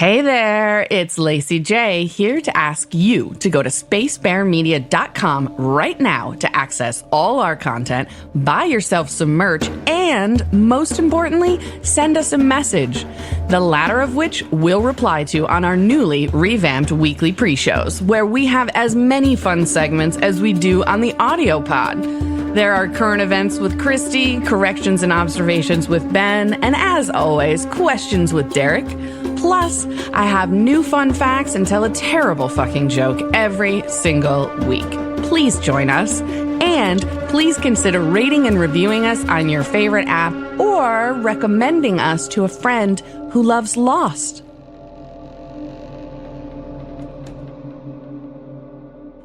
Hey there, it's Lacy J here to ask you to go to spacebearmedia.com right now to access all our content, buy yourself some merch, and most importantly, send us a message, the latter of which we'll reply to on our newly revamped weekly pre-shows, where we have as many fun segments as we do on the audio pod. There are current events with Christy, corrections and observations with Ben, and as always, questions with Derek. Plus, I have new fun facts and tell a terrible fucking joke every single week. Please join us, and please consider rating and reviewing us on your favorite app or recommending us to a friend who loves Lost.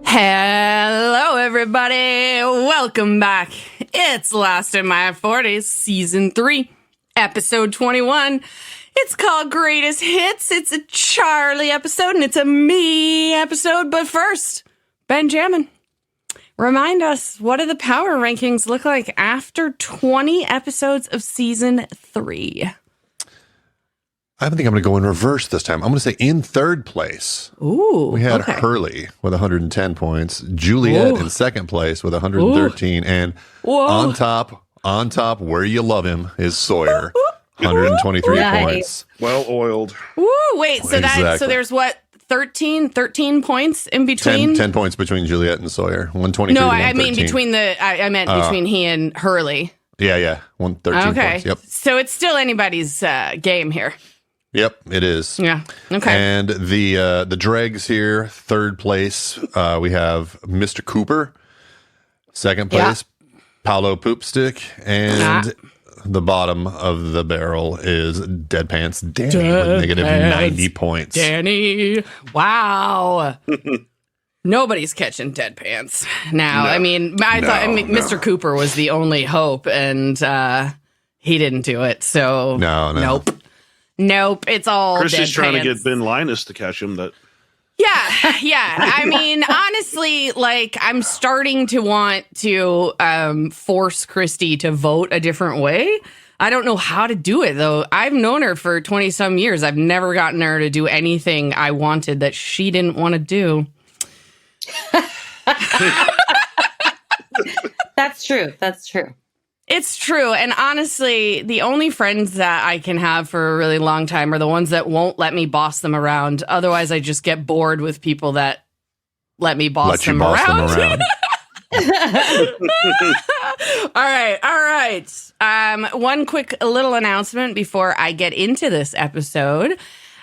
Hello, everybody. Welcome back. It's Lost in My 40s, Season 3, Episode 21. It's called Greatest Hits. It's a Charlie episode, and it's a me episode. But first, Benjamin, remind us, what do the power rankings look like after 20 episodes of Season 3? I think I'm going to go in reverse this time. I'm going to say in third place. Ooh, we had Hurley with 110 points, Juliet in second place with 113, and on top, where you love him, is Sawyer, 123 points. Well oiled. Woo, wait, so there's what, 13 points in between? 10 points between Juliet and Sawyer. 123 No, to I 113. mean between he and Hurley. Yeah, 113 points. Yep. So it's still anybody's game here. Yep, it is. Yeah. Okay. And the dregs here, third place, we have Mr. Cooper. Second place, Paolo Poopstick. And the bottom of the barrel is Dead Pants Danny with negative 90 points. Danny. Wow. Nobody's catching Dead Pants now. No. I thought Mr. Cooper was the only hope, and he didn't do it. So Nope, it's all Christy's Dead trying Pants. to get Ben Linus to catch him. Yeah. Honestly, I'm starting to want to force Christy to vote a different way. I don't know how to do it, though. I've known her for 20-some years. I've never gotten her to do anything I wanted that she didn't want to do. That's true. It's true. And honestly, the only friends that I can have for a really long time are the ones that won't let me boss them around. Otherwise, I just get bored with people that let me boss them around. All right. One quick little announcement before I get into this episode,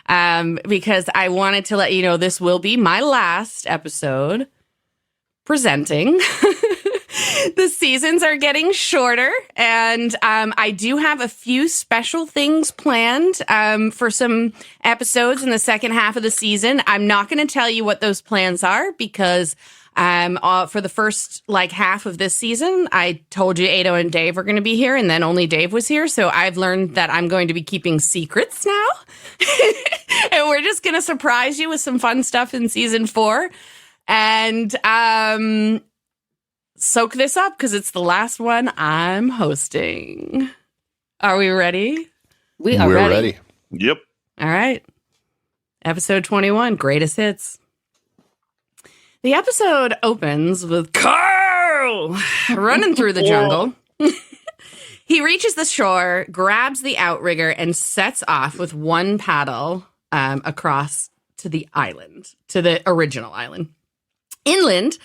because I wanted to let you know this will be my last episode presenting. The seasons are getting shorter, and I do have a few special things planned for some episodes in the second half of the season. I'm not going to tell you what those plans are because for the first half of this season, I told you Ado and Dave were going to be here, and then only Dave was here. So I've learned that I'm going to be keeping secrets now, and we're just going to surprise you with some fun stuff in season 4. And soak this up because it's the last one I'm hosting. Are we ready? We're ready. Yep. All right. Episode 21, Greatest Hits. The episode opens with Carl running through the jungle. He reaches the shore, grabs the outrigger, and sets off with one paddle across to the island, to the original island. Inland,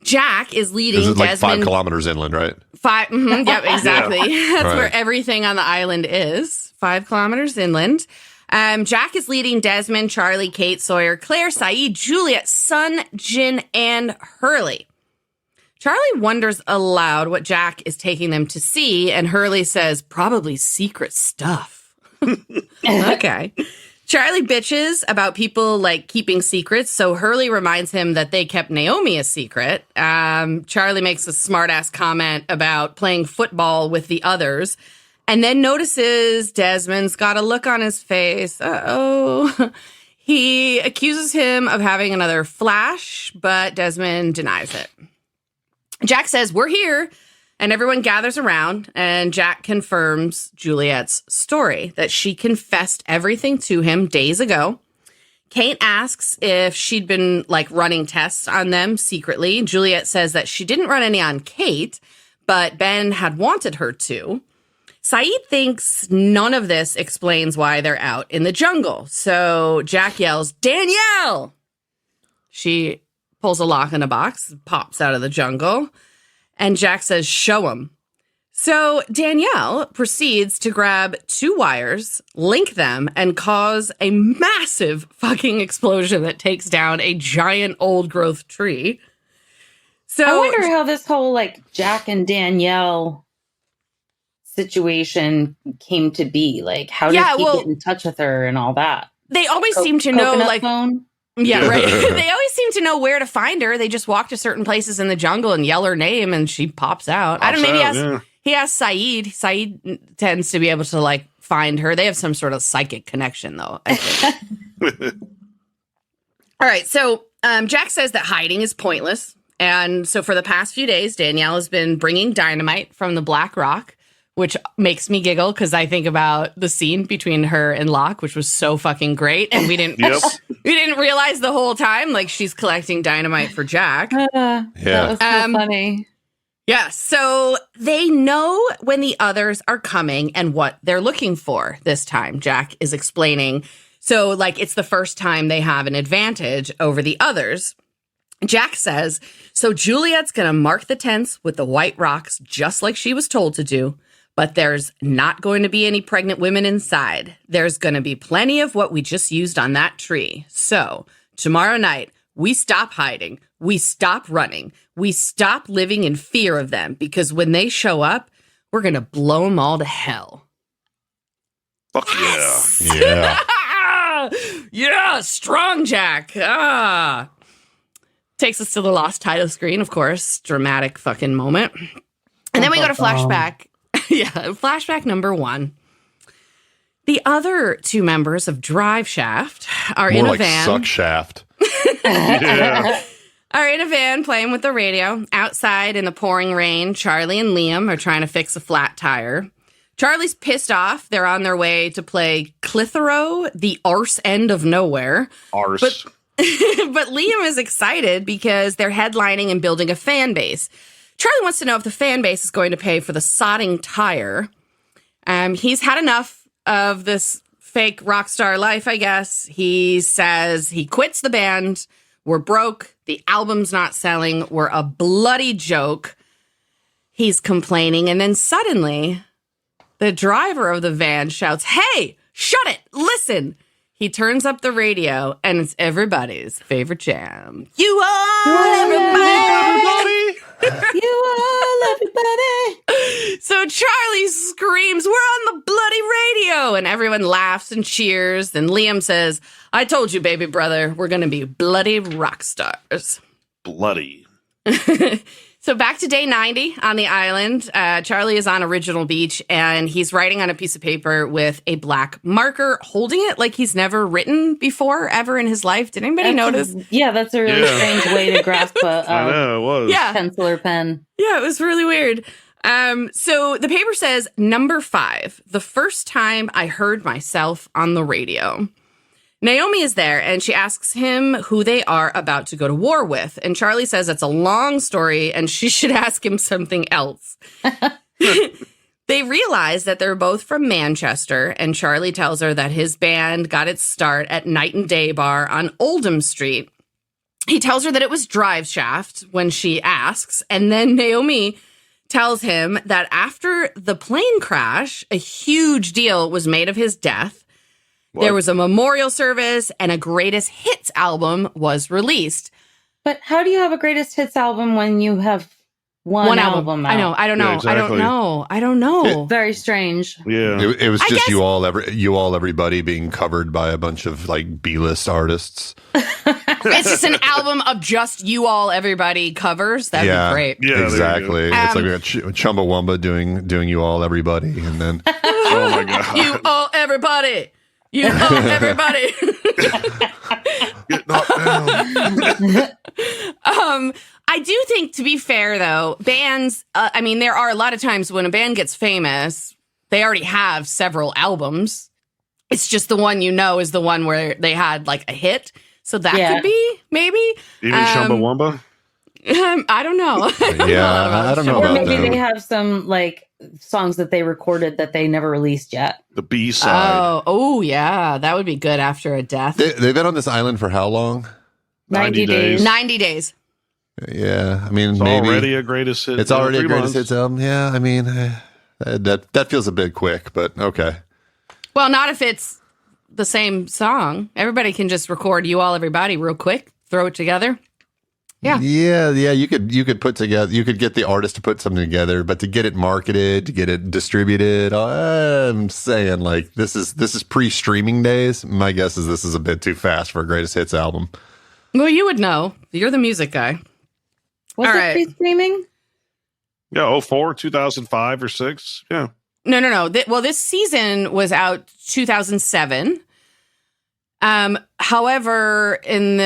Jack is leading This is Desmond. 5 kilometers inland, right? Yep, exactly. Yeah. That's where everything on the island is. 5 kilometers inland. Jack is leading Desmond, Charlie, Kate, Sawyer, Claire, Saeed, Juliet, Sun, Jin, and Hurley. Charlie wonders aloud what Jack is taking them to see, and Hurley says, probably secret stuff. Okay. Charlie bitches about people keeping secrets, so Hurley reminds him that they kept Naomi a secret. Charlie makes a smart-ass comment about playing football with the others, and then notices Desmond's got a look on his face. Uh-oh. He accuses him of having another flash, but Desmond denies it. Jack says, we're here And everyone gathers around, and Jack confirms Juliet's story, that she confessed everything to him days ago. Kate asks if she'd been, running tests on them secretly. Juliet says that she didn't run any on Kate, but Ben had wanted her to. Saeed thinks none of this explains why they're out in the jungle. So Jack yells, "Danielle!" She pulls a lock in a box, pops out of the jungle. And Jack says, "Show him." So Danielle proceeds to grab 2 wires, link them, and cause a massive fucking explosion that takes down a giant old growth tree. So I wonder how this whole Jack and Danielle situation came to be. How did he get in touch with her and all that? They always seem to know phone? Yeah, right. They always seem to know where to find her. They just walk to certain places in the jungle and yell her name, and she pops out. I don't know. Maybe he asked Saeed. Saeed tends to be able to find her. They have some sort of psychic connection, though, I think. All right. So Jack says that hiding is pointless. And so for the past few days, Danielle has been bringing dynamite from the Black Rock, which makes me giggle because I think about the scene between her and Locke, which was so fucking great. And we didn't we didn't realize the whole time, she's collecting dynamite for Jack. That was so funny. Yeah, so they know when the others are coming and what they're looking for this time, Jack is explaining. So, it's the first time they have an advantage over the others. Jack says, so Juliet's going to mark the tents with the white rocks just like she was told to do. But there's not going to be any pregnant women inside. There's going to be plenty of what we just used on that tree. So tomorrow night, we stop hiding. We stop running. We stop living in fear of them because when they show up, we're going to blow them all to hell. Fuck yes! Yeah. Yeah, strong Jack. Takes us to the lost title screen, of course. Dramatic fucking moment. And then we go to flashback. Yeah, flashback number 1. The other 2 members of Drive Shaft are in a van. Suck Shaft. Yeah. Are in a van playing with the radio. Outside in the pouring rain, Charlie and Liam are trying to fix a flat tire. Charlie's pissed off. They're on their way to play Clitheroe, the arse end of nowhere. Arse. But Liam is excited because they're headlining and building a fan base. Charlie wants to know if the fan base is going to pay for the sodding tire. He's had enough of this fake rock star life, I guess. He says he quits the band. We're broke. The album's not selling. We're a bloody joke. He's complaining. And then suddenly, the driver of the van shouts, "Hey, shut it. Listen." He turns up the radio, and it's everybody's favorite jam. You are everybody. You all, everybody. So Charlie screams, "We're on the bloody radio!" And everyone laughs and cheers. And Liam says, "I told you, baby brother, we're going to be bloody rock stars." Bloody. So back to day 90 on the island. Charlie is on Original Beach, and he's writing on a piece of paper with a black marker, holding it like he's never written before, ever in his life. Did anybody notice? That's a really strange way to grasp I know, it was. pencil or pen. Yeah, it was really weird. So the paper says, number 5, the first time I heard myself on the radio. Naomi is there, and she asks him who they are about to go to war with. And Charlie says it's a long story, and she should ask him something else. They realize that they're both from Manchester, and Charlie tells her that his band got its start at Night and Day Bar on Oldham Street. He tells her that it was Drive Shaft when she asks, and then Naomi tells him that after the plane crash, a huge deal was made of his death. What? There was a memorial service, and a greatest hits album was released. But how do you have a greatest hits album when you have one album out? I know. I don't know. Yeah, exactly. I don't know. Very strange. Yeah. It was just you all, everybody being covered by a bunch of B-list artists. It's just an album of just you all, everybody covers. That'd be great. Yeah, exactly. It's like we got Chumbawamba doing you all, everybody, and then oh my god, you all, everybody. You all, everybody. Get knocked down. I I do think, to be fair, though, bands, I mean, there are a lot of times when a band gets famous, they already have several albums. It's just the one is the one where they had like a hit. So that could be, maybe. Even Chumbawamba? I don't know. I don't know Or about maybe that. they have some like songs that they recorded that they never released yet. The B-side. Oh, yeah. That would be good after a death. They've been on this island for how long? 90 days. 90 days. Yeah, I mean, It's maybe already a greatest hit. it's already a 3 greatest months. hits album. Yeah, I mean, that feels a bit quick, but okay. Well, not if it's the same song. Everybody can just record You All Everybody real quick, throw it together. Yeah. Yeah. You could put together. You could get the artist to put something together, but to get it marketed, to get it distributed, I'm saying like this is pre-streaming days. My guess is this is a bit too fast for a greatest hits album. Well, you would know. You're the music guy. Was All it right. pre-streaming? Yeah, 04, 2005 or 6. Yeah. No. Well, this season was out 2007. However, in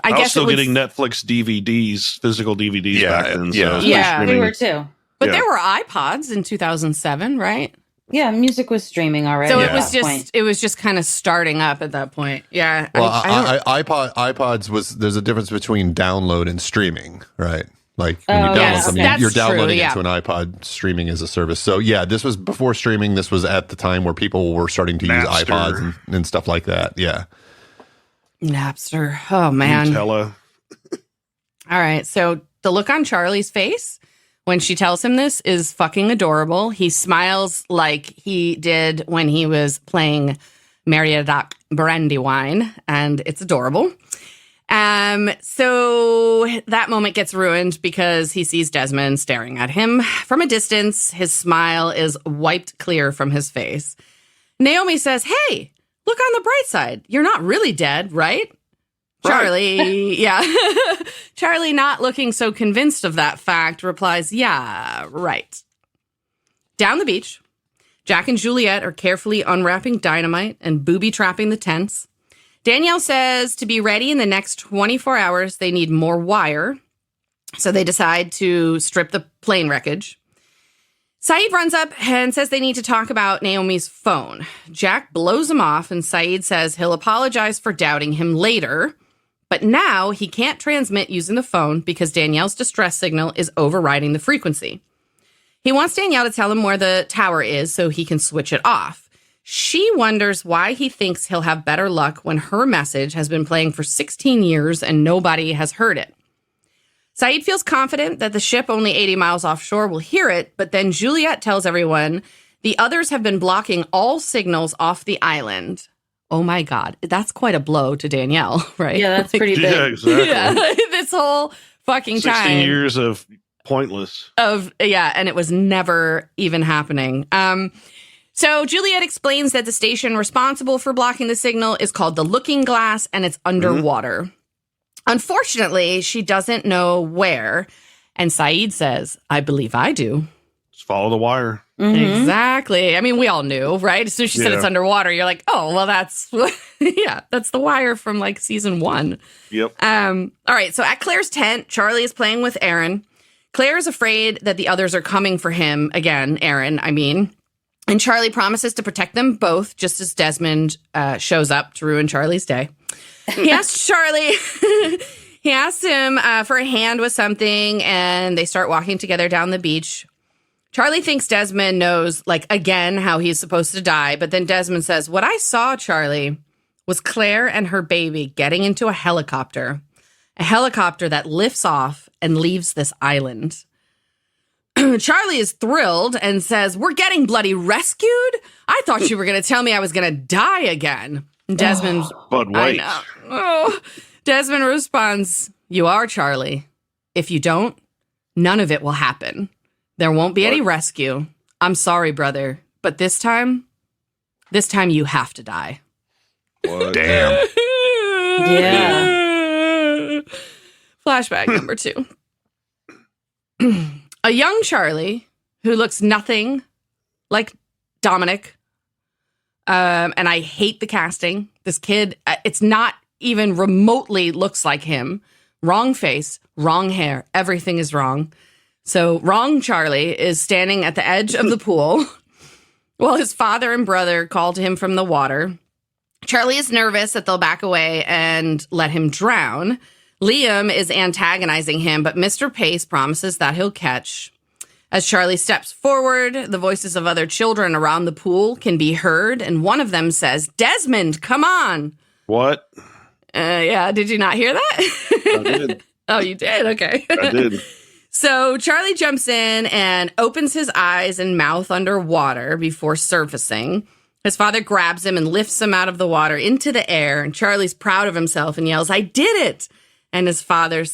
I guess still it was, getting Netflix DVDs, physical DVDs back then. yeah. So Yeah. We streaming- were too. but Yeah. there were iPods in 2007, right? Yeah, music was streaming already. So at it was that point. just kind of starting up at that point. Yeah. Well, I don't- iPods was there's a difference between download and streaming, right? Like when you Oh, download yes, something, that's you're downloading true, it to an iPod, streaming as a service. So yeah, this was before streaming. This was at the time where people were starting to use Napster. iPods and stuff like that. Yeah. Napster. Oh man. Nutella. All right. So the look on Charlie's face when she tells him this is fucking adorable. He smiles like he did when he was playing Meriadoc Brandywine, and it's adorable. So that moment gets ruined because he sees Desmond staring at him from a distance. His smile is wiped clear from his face. Naomi says, "Hey, look on the bright side. You're not really dead, right?" Charlie, yeah. Charlie, not looking so convinced of that fact, replies, "Yeah, right." Down the beach, Jack and Juliet are carefully unwrapping dynamite and booby-trapping the tents. Danielle says to be ready in the next 24 hours, they need more wire. So they decide to strip the plane wreckage. Saeed runs up and says they need to talk about Naomi's phone. Jack blows him off, and Saeed says he'll apologize for doubting him later. But now he can't transmit using the phone because Danielle's distress signal is overriding the frequency. He wants Danielle to tell him where the tower is so he can switch it off. She wonders why he thinks he'll have better luck when her message has been playing for 16 years and nobody has heard it. Saeed feels confident that the ship only 80 miles offshore will hear it, but then Juliet tells everyone the others have been blocking all signals off the island. Oh my God, that's quite a blow to Danielle, right? Yeah, that's pretty big. Yeah, exactly. Yeah, this whole fucking 16 time years of pointless. and it was never even happening. So Juliet explains that the station responsible for blocking the signal is called the Looking Glass, and it's underwater. Unfortunately, she doesn't know where. And Saeed says, "I believe I do." Just follow the wire. Mhm. Exactly. I mean, we all knew, right? As soon as she said Yeah. it's underwater, you're like, oh, well, that's, yeah, that's the wire from like season 1. Yep. All right. So at Claire's tent, Charlie is playing with Aaron. Claire is afraid that the others are coming for him again, Aaron, I mean. And Charlie promises to protect them both just as Desmond shows up to ruin Charlie's day. He asks Charlie, he asks him for a hand with something, and they start walking together down the beach. Charlie thinks Desmond knows, like, again, how he's supposed to die. But then Desmond says, "What I saw, Charlie, was Claire and her baby getting into a helicopter that lifts off and leaves this island." Charlie is thrilled and says, "We're getting bloody rescued? I thought you were going to tell me I was going to die again." Desmond, But I wait. know. Oh. Desmond responds, "You are, Charlie. If you don't, none of it will happen. There won't be any rescue. I'm sorry, brother, but this time you have to die." What? Damn. Yeah. Flashback number 2. A young Charlie who looks nothing like Dominic. And I hate the casting. This kid, it's not even remotely looks like him, wrong face, wrong hair. Everything is wrong. So wrong Charlie is standing at the edge of the pool while his father and brother call to him from the water. Charlie is nervous that they'll back away and let him drown. Liam is antagonizing him, but Mr. Pace promises that he'll catch. As Charlie steps forward, the voices of other children around the pool can be heard, and one of them says, "Desmond, come on." What? Yeah, did you not hear that? I did. Oh, you did? Okay. I did. So Charlie jumps in and opens his eyes and mouth underwater before surfacing. His father grabs him and lifts him out of the water into the air, and Charlie's proud of himself and yells, "I did it!" And his father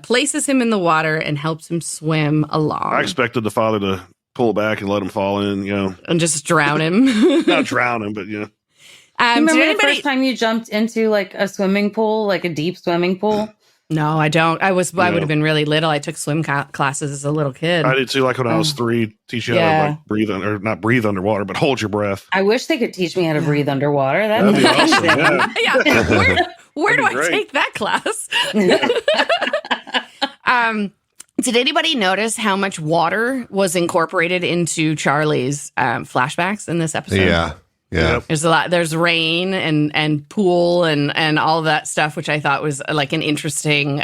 places him in the water and helps him swim along. I expected the father to pull back and let him fall in, And just drown him. Not drown him, but Remember the first time you jumped into like a swimming pool, like a deep swimming pool? No, I don't. I would have been really little. I took swim classes as a little kid. I did too. Like when I was 3, teach you how to like breathe or not breathe underwater, but hold your breath. I wish they could teach me how to breathe underwater. That'd be awesome. Yeah. Where do I take that class? Did anybody notice how much water was incorporated into Charlie's flashbacks in this episode? Yeah. There's a lot. There's rain and pool and all of that stuff, which I thought was like an interesting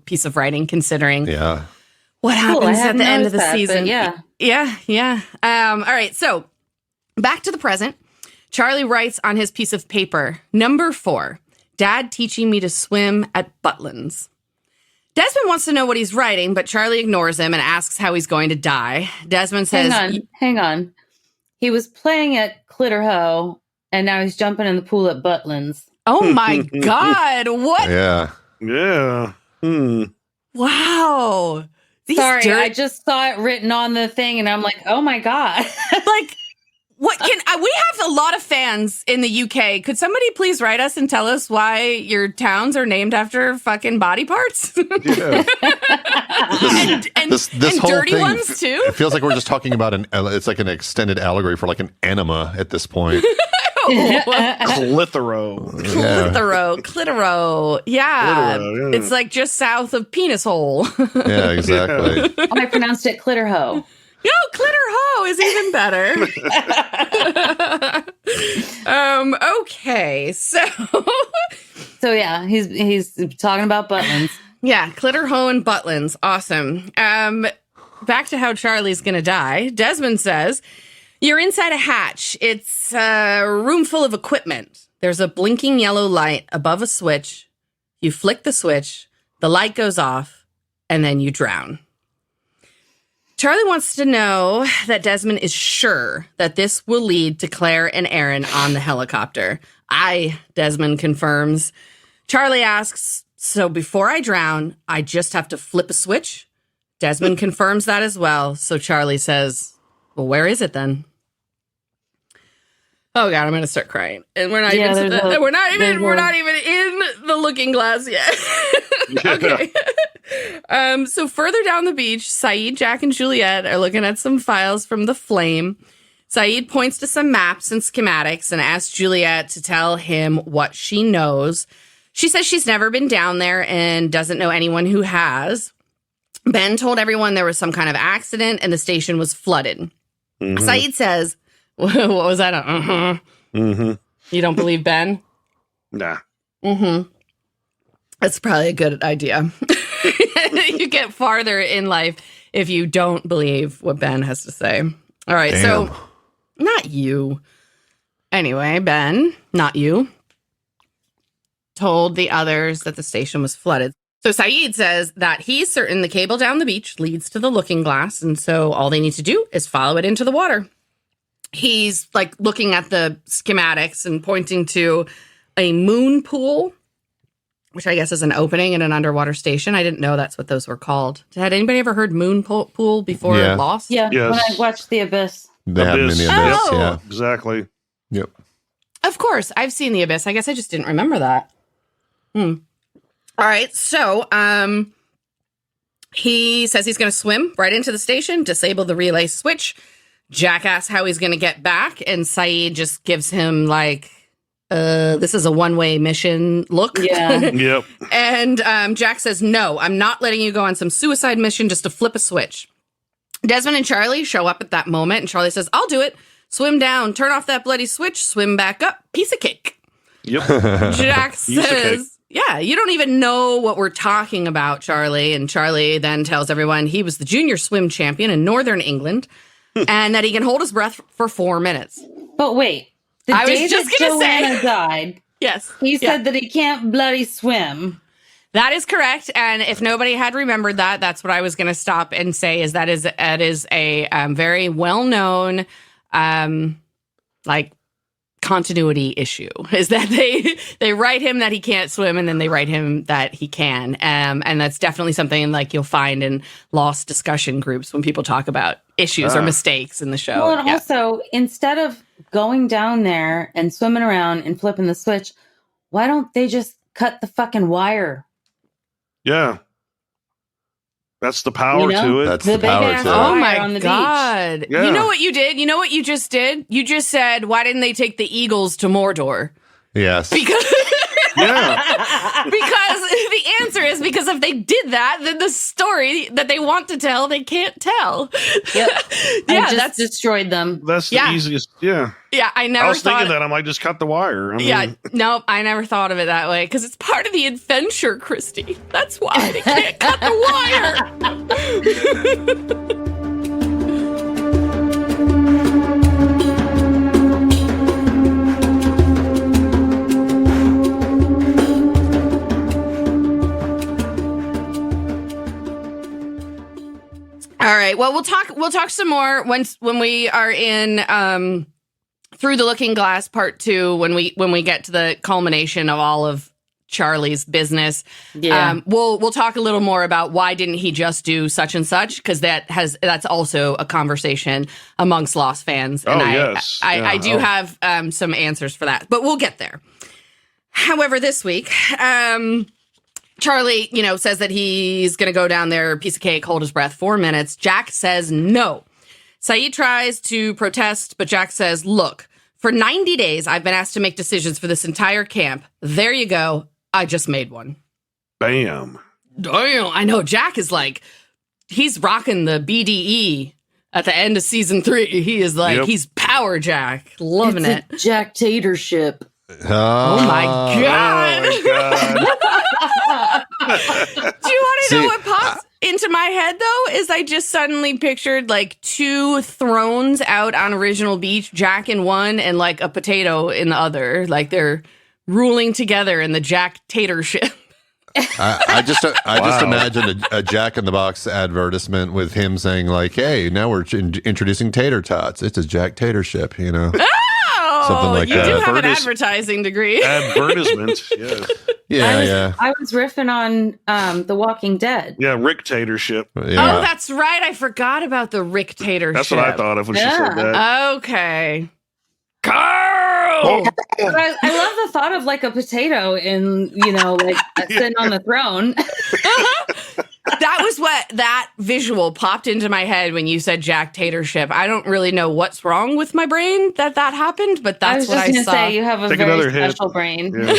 piece of writing, considering what happens at the end of the season. Yeah. All right. So back to the present. Charlie writes on his piece of paper, "Number 4, Dad teaching me to swim at Butlins." Desmond wants to know what he's writing, but Charlie ignores him and asks how he's going to die. Desmond says, Hang on. He was playing at Clitterhoe, and now he's jumping in the pool at Butlins. Oh my God. What? Yeah. Wow. Sorry, I just saw it written on the thing, and I'm like, oh my God. Like, what can we have a lot of fans in the UK. Could somebody please write us and tell us why your towns are named after fucking body parts? Yeah. and this whole dirty thing, ones too? It feels like we're just talking about it's like an extended allegory for like an enema at this point. Clitheroe. Clitero. Yeah. Clitero, yeah. It's like just south of Penis Hole. Yeah, exactly. I pronounced it Clitterhoe. No, Clitterhoe is even better. Okay, so yeah, he's talking about Butlins. Yeah, Clitterhoe and Butlins. Awesome. Back to how Charlie's going to die. Desmond says, "You're inside a hatch. It's a room full of equipment. There's a blinking yellow light above a switch. You flick the switch, the light goes off, and then you drown." Charlie wants to know that Desmond is sure that this will lead to Claire and Aaron on the helicopter. Desmond confirms. Charlie asks, "So before I drown, I just have to flip a switch?" Desmond confirms that as well. So Charlie says, "Well, where is it then?" Oh God, I'm going to start crying. And we're not even in the looking glass yet. Okay. So further down the beach, Saeed, Jack, and Juliet are looking at some files from the Flame. Saeed points to some maps and schematics and asks Juliet to tell him what she knows. She says she's never been down there and doesn't know anyone who has. Ben told everyone there was some kind of accident and the station was flooded. Mm-hmm. Saeed says, what was that? Mm-hmm. You don't believe Ben? Nah. Mm-hmm. That's probably a good idea. You get farther in life if you don't believe what Ben has to say. All right, Damn. So not you. Anyway, Ben, not you, told the others that the station was flooded. So Saeed says that he's certain the cable down the beach leads to the looking glass, and so all they need to do is follow it into the water. He's like looking at the schematics and pointing to a moon pool, which I guess is an opening in an underwater station. I didn't know that's what those were called. Had anybody ever heard moon pool before Lost? Yeah, yes. When I watched The Abyss. They have them in the Abyss, yeah. Exactly. Yep. Of course, I've seen The Abyss. I guess I just didn't remember that. All right, so he says he's going to swim right into the station, disable the relay switch. Jack asks how he's going to get back, and Saeed just gives him, like, this is a one-way mission look. Yeah. Yep. And Jack says, no, I'm not letting you go on some suicide mission just to flip a switch. Desmond and Charlie show up at that moment, and Charlie says, I'll do it. Swim down, turn off that bloody switch, swim back up, piece of cake. Yep. Jack says, yeah, you don't even know what we're talking about, Charlie. And Charlie then tells everyone he was the junior swim champion in Northern England and that he can hold his breath for 4 minutes. But wait, the I was day just that gonna say- Joanna died, Yes. he said that he can't bloody swim. That is correct. And if nobody had remembered that, that's what I was going to stop and say is that is a very well-known, continuity issue is that they write him that he can't swim and then they write him that he can. And that's definitely something like you'll find in lost discussion groups when people talk about issues or mistakes in the show. Well, and also, instead of going down there and swimming around and flipping the switch, why don't they just cut the fucking wire? Yeah. That's the power to it. That's The the big power ass to wire. Oh it. my on the God. Yeah. You know what you did? You know what you just did? You just said, why didn't they take the Eagles to Mordor? Yes. Because Yeah. because the answer is because if they did that, then the story that they want to tell, they can't tell. Yep. Yeah, I just that's destroyed them. That's the Yeah. easiest. Yeah. yeah. I never I was thought. thinking that. I'm like, just cut the wire. I mean, Yeah, no, I never thought of it that way because it's part of the adventure, Christy. That's why they can't cut the wire. All right. Well, we'll talk some more when we are in Through the Looking Glass Part 2 when we get to the culmination of all of Charlie's business. Yeah. We'll talk a little more about why didn't he just do such and such because that's also a conversation amongst Lost fans. And yes. I do have some answers for that, but we'll get there. However, this week, Charlie, says that he's going to go down there, piece of cake, hold his breath 4 minutes. Jack says no. Saeed tries to protest, but Jack says, look, for 90 days, I've been asked to make decisions for this entire camp. There you go. I just made one. Bam. Damn. I know. Jack is like, he's rocking the BDE at the end of season 3. He is like, He's power Jack. Loving it. Jack Tatership. Oh my God. Oh my God. Do you want to know what pops into my head, though? Is I just suddenly pictured like 2 thrones out on Original Beach, Jack in one and like a potato in the other. Like they're ruling together in the Jack Tater ship. I just imagine a Jack in the Box advertisement with him saying like, "Hey, now we're introducing tater tots. It's a Jack Tater ship," Oh, something like you that. do have an Advertis- advertising degree. Advertisement. Yes. Yeah, I was riffing on The Walking Dead. Yeah. Rictatorship. yeah. Oh, that's right. I forgot about the Rick Tater That's ship. what I thought of when she said that. Okay. Carl! But I love the thought of like a potato in, sitting on the throne. That was what that visual popped into my head when you said Jack Tater ship. I don't really know what's wrong with my brain that happened, but that's what I I was just saw. going to say, you have a Take very another hit. special brain. Yeah.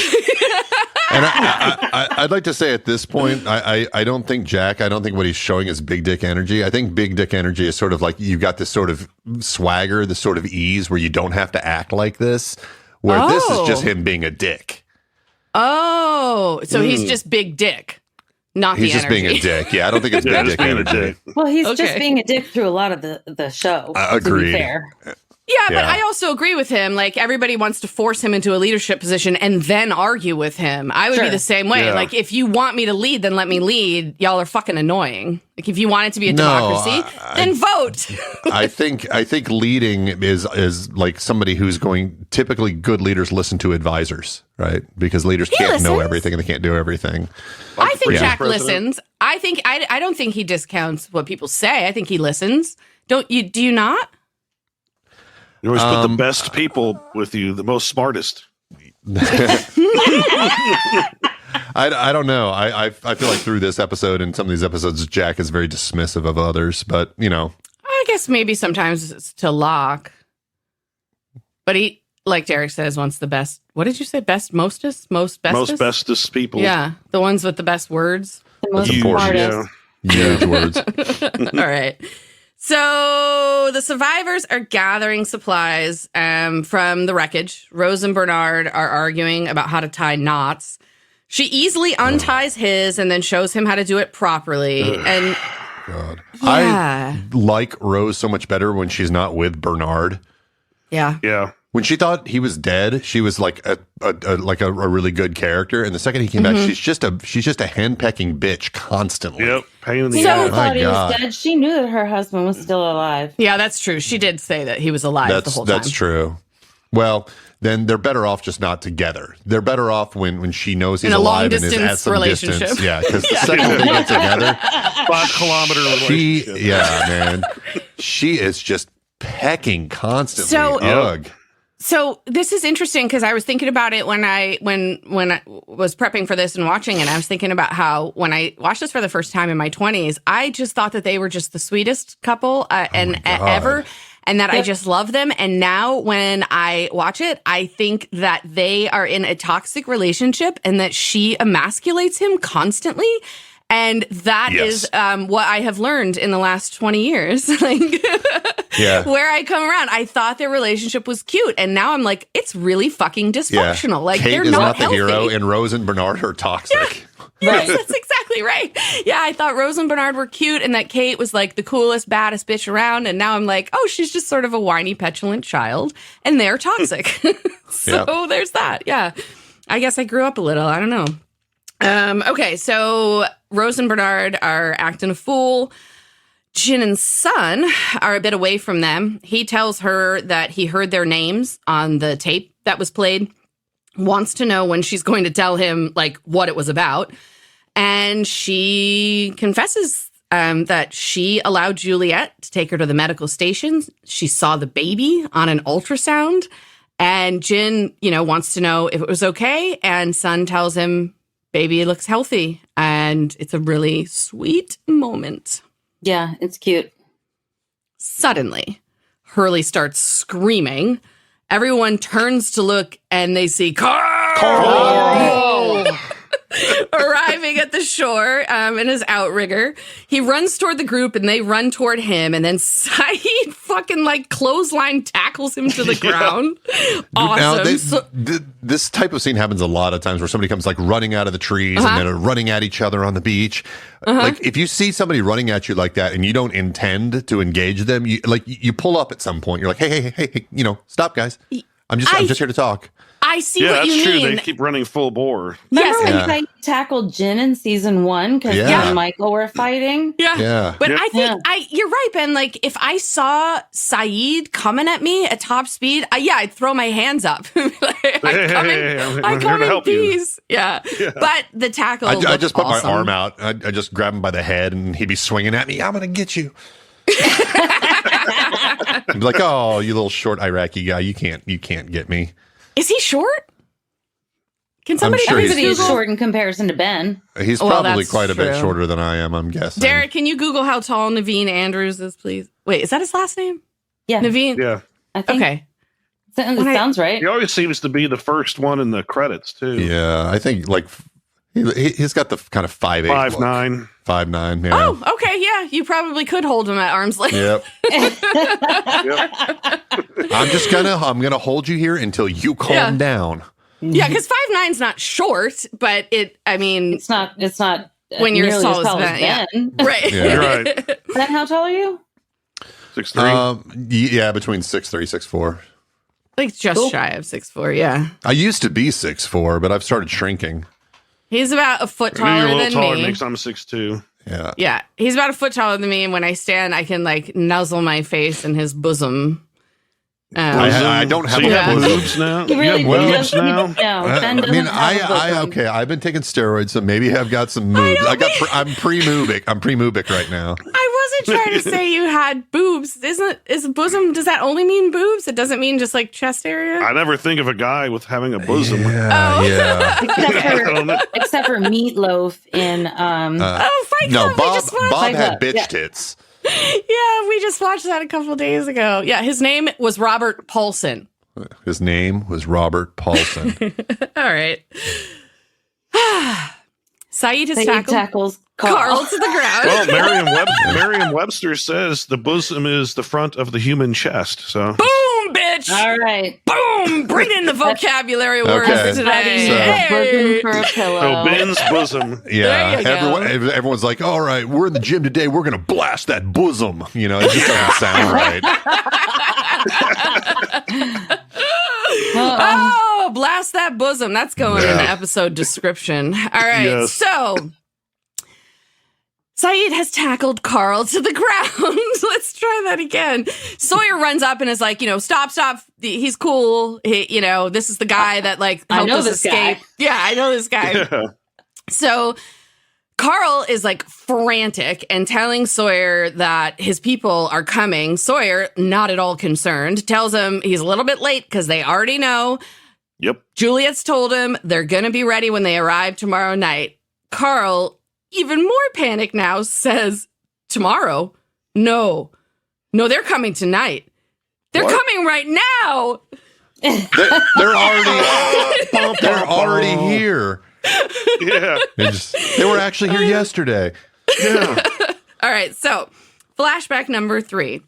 And I'd like to say at this point, I don't think what he's showing is big dick energy. I think big dick energy is sort of like you've got this sort of swagger, this sort of ease where you don't have to act like this, where this is just him being a dick. Oh, so he's just big dick, not He's the just energy. being a dick. Yeah, I don't think it's big just dick being a energy. dick. Well, he's Okay. just being a dick through a lot of the show. Agreed. To be fair. Yeah, but Yeah. I also agree with him. Like, everybody wants to force him into a leadership position and then argue with him. I would be Sure. the same way. Yeah. Like, if you want me to lead, then let me lead. Y'all are fucking annoying. Like, if you want it to be a democracy, then vote. I think leading is like somebody who's going. Typically, good leaders listen to advisors, right? Because leaders can't know listens. everything and they can't do everything. I think previous Jack president. listens. I don't think he discounts what people say. I think he listens. Don't you? Do you not? You always put the best people with you, the most smartest. I don't know. I feel like through this episode and some of these episodes, Jack is very dismissive of others. But I guess maybe sometimes it's to Locke. But he, like Derek says, wants the best what did you say? Best, mostest, most bestest? Most bestest people. Yeah, the ones with the best words. The most Huge, smartest. Huge words. All right. So the survivors are gathering supplies from the wreckage. Rose and Bernard are arguing about how to tie knots. She easily unties his and then shows him how to do it properly. And God. yeah. I like Rose so much better when she's not with Bernard. Yeah. Yeah. When she thought he was dead, she was like a really good character. And the second he came back, she's just a henpecking bitch constantly. Yep. Pain in the She ass. thought he God. was dead. She knew that her husband was still alive. Yeah, that's true. She did say that he was alive the whole time. That's true. Well, then they're better off just not together. They're better off when she knows he's In a alive and is long-distance at some relationship. distance. Yeah, because the second they get together, 5-kilometer relationship. yeah, man, she is just pecking constantly. So- Ugh. So this is interesting because I was thinking about it when I was prepping for this and watching it. I was thinking about how when I watched this for the first time in my 20s, I just thought that they were just the sweetest couple ever, and that I just love them. And now when I watch it, I think that they are in a toxic relationship and that she emasculates him constantly. And that is what I have learned in the last 20 years. Yeah. Where I come around, I thought their relationship was cute, and now I'm like, it's really fucking dysfunctional. Like, Kate they're is not healthy. the hero, and Rose and Bernard are toxic. Yes, that's exactly right. Yeah, I thought Rose and Bernard were cute, and that Kate was like the coolest, baddest bitch around, and now I'm like, oh, she's just sort of a whiny, petulant child, and they're toxic. So there's that. Yeah, I guess I grew up a little. I don't know. Okay, so Rose and Bernard are acting a fool. Jin and Sun are a bit away from them. He tells her that he heard their names on the tape that was played, wants to know when she's going to tell him, like, what it was about. And she confesses that she allowed Juliet to take her to the medical station. She saw the baby on an ultrasound. And Jin, wants to know if it was okay. And Sun tells him, baby looks healthy. And it's a really sweet moment. Yeah, it's cute. Suddenly, Hurley starts screaming. Everyone turns to look and they see Carl arriving at the shore in his outrigger. He runs toward the group and they run toward him. And then Saeed fucking clothesline tackles him to the ground. Awesome. Now, this type of scene happens a lot of times where somebody comes running out of the trees and then are running at each other on the beach. If you see somebody running at you like that and you don't intend to engage them, you pull up at some point. You're like, hey, stop, guys. I'm just here to talk. I see Yeah, what you that's true. mean. They keep running full bore. Remember Yes. when he tackled Jin in season 1 because him and Michael were fighting? Yeah. But I think you're right, Ben. If I saw Saeed coming at me at top speed, I'd throw my hands up. I come in peace. Yeah. But the tackle. I just put awesome. my arm out. I just grab him by the head and he'd be swinging at me. I'm going to get you. I'd be like, oh, you little short Iraqi guy. You can't get me. Is he short? Can somebody sure please Everybody is Google? short in comparison to Ben. He's Well, probably that's quite a bit true. shorter than I am, I'm guessing. Derek, can you Google how tall Naveen Andrews is, please? Wait, is that his last name? Yeah, Naveen? Yeah. I think Okay. it When I- sounds right. He always seems to be the first one in the credits, too. Yeah, I think he's got the kind of 5'8", 5'9". 5'9", yeah. Oh, okay. Yeah, you probably could hold him at arm's length. Yep. Yep. I'm gonna hold you here until you calm down. Yeah, because 5'9's not short, but It's not when you're nearly as tall as as Ben. Ben. Right. Yeah. Right. Ben, how tall are you? 6'3". Yeah, between 6'3", 6'4". Like just Cool. shy of 6'4", yeah. I used to be 6'4", but I've started shrinking. He's about a foot I knew you're a taller little than taller me. than me 'cause I'm 6'2". Yeah. Yeah, he's about a foot taller than me, and when I stand, I can nuzzle my face in his bosom. I don't have So you a have bosom. boobs now? He really you have boobs doesn't now? even know. Ben doesn't have a bosom. okay. I've been taking steroids, so maybe I've got some moves. I'm pre-moobic. I'm pre-moobic right now. I wasn't trying to say you had boobs. Is bosom? Does that only mean boobs? It doesn't mean just chest area. I never think of a guy with having a bosom. Oh. Yeah. Except for Meatloaf in Fight No, Club. We Bob just watched. had Club, bitch yeah. tits. Yeah, we just watched that a couple days ago. Yeah, his name was Robert Paulson. His name was Robert Paulson. All right. Saeed has tackles Carl to the ground. Well, Merriam-Webster says the bosom is the front of the human chest. So Boom, bitch. All right. Boom. Bring in the vocabulary words Okay. today. So- Hey. Bosom for a pillow. so Ben's bosom. Yeah, There you go. everyone's like, all right, we're in the gym today. We're going to blast that bosom. You know, it just doesn't sound right. Oh, blast that bosom. That's going in the episode description. All right. Yes. So Saeed has tackled Carl to the ground. Let's try that again. Sawyer runs up and is like, stop. He's cool. This is the guy that like I helped know us this escape. guy. Yeah, I know this guy. Yeah. So Carl is like frantic and telling Sawyer that his people are coming. Sawyer, not at all concerned, tells him he's a little bit late because they already know. Yep. Juliet's told him they're going to be ready when they arrive tomorrow night. Carl, even more panicked now, says, tomorrow? No, they're coming tonight. They're What? coming right now. They're already here. Yeah. They were actually here yesterday. Yeah. All right, so flashback number 3.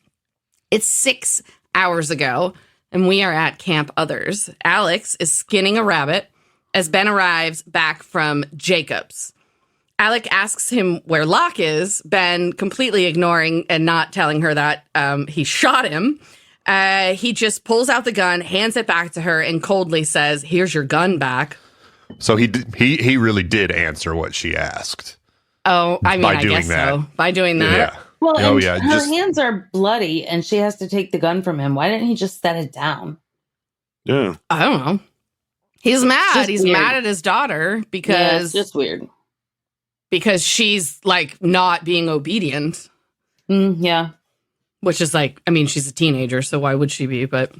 It's 6 hours ago, and we are at Camp Others. Alex is skinning a rabbit as Ben arrives back from Jacob's. Alec asks him where Locke is, Ben completely ignoring and not telling her that he shot him. He just pulls out the gun, hands it back to her, and coldly says, "Here's your gun back." So he really did answer what she asked. Oh, I mean, By I doing guess that. so. By doing that. Yeah. Well, Oh, and yeah, her just- hands are bloody, and she has to take the gun from him. Why didn't he just set it down? Yeah. I don't know. He's mad. just He's weird. mad at his daughter Yeah, because it's just weird. she's like not being obedient, Yeah. which is like, I mean, she's a teenager, so why would she be? But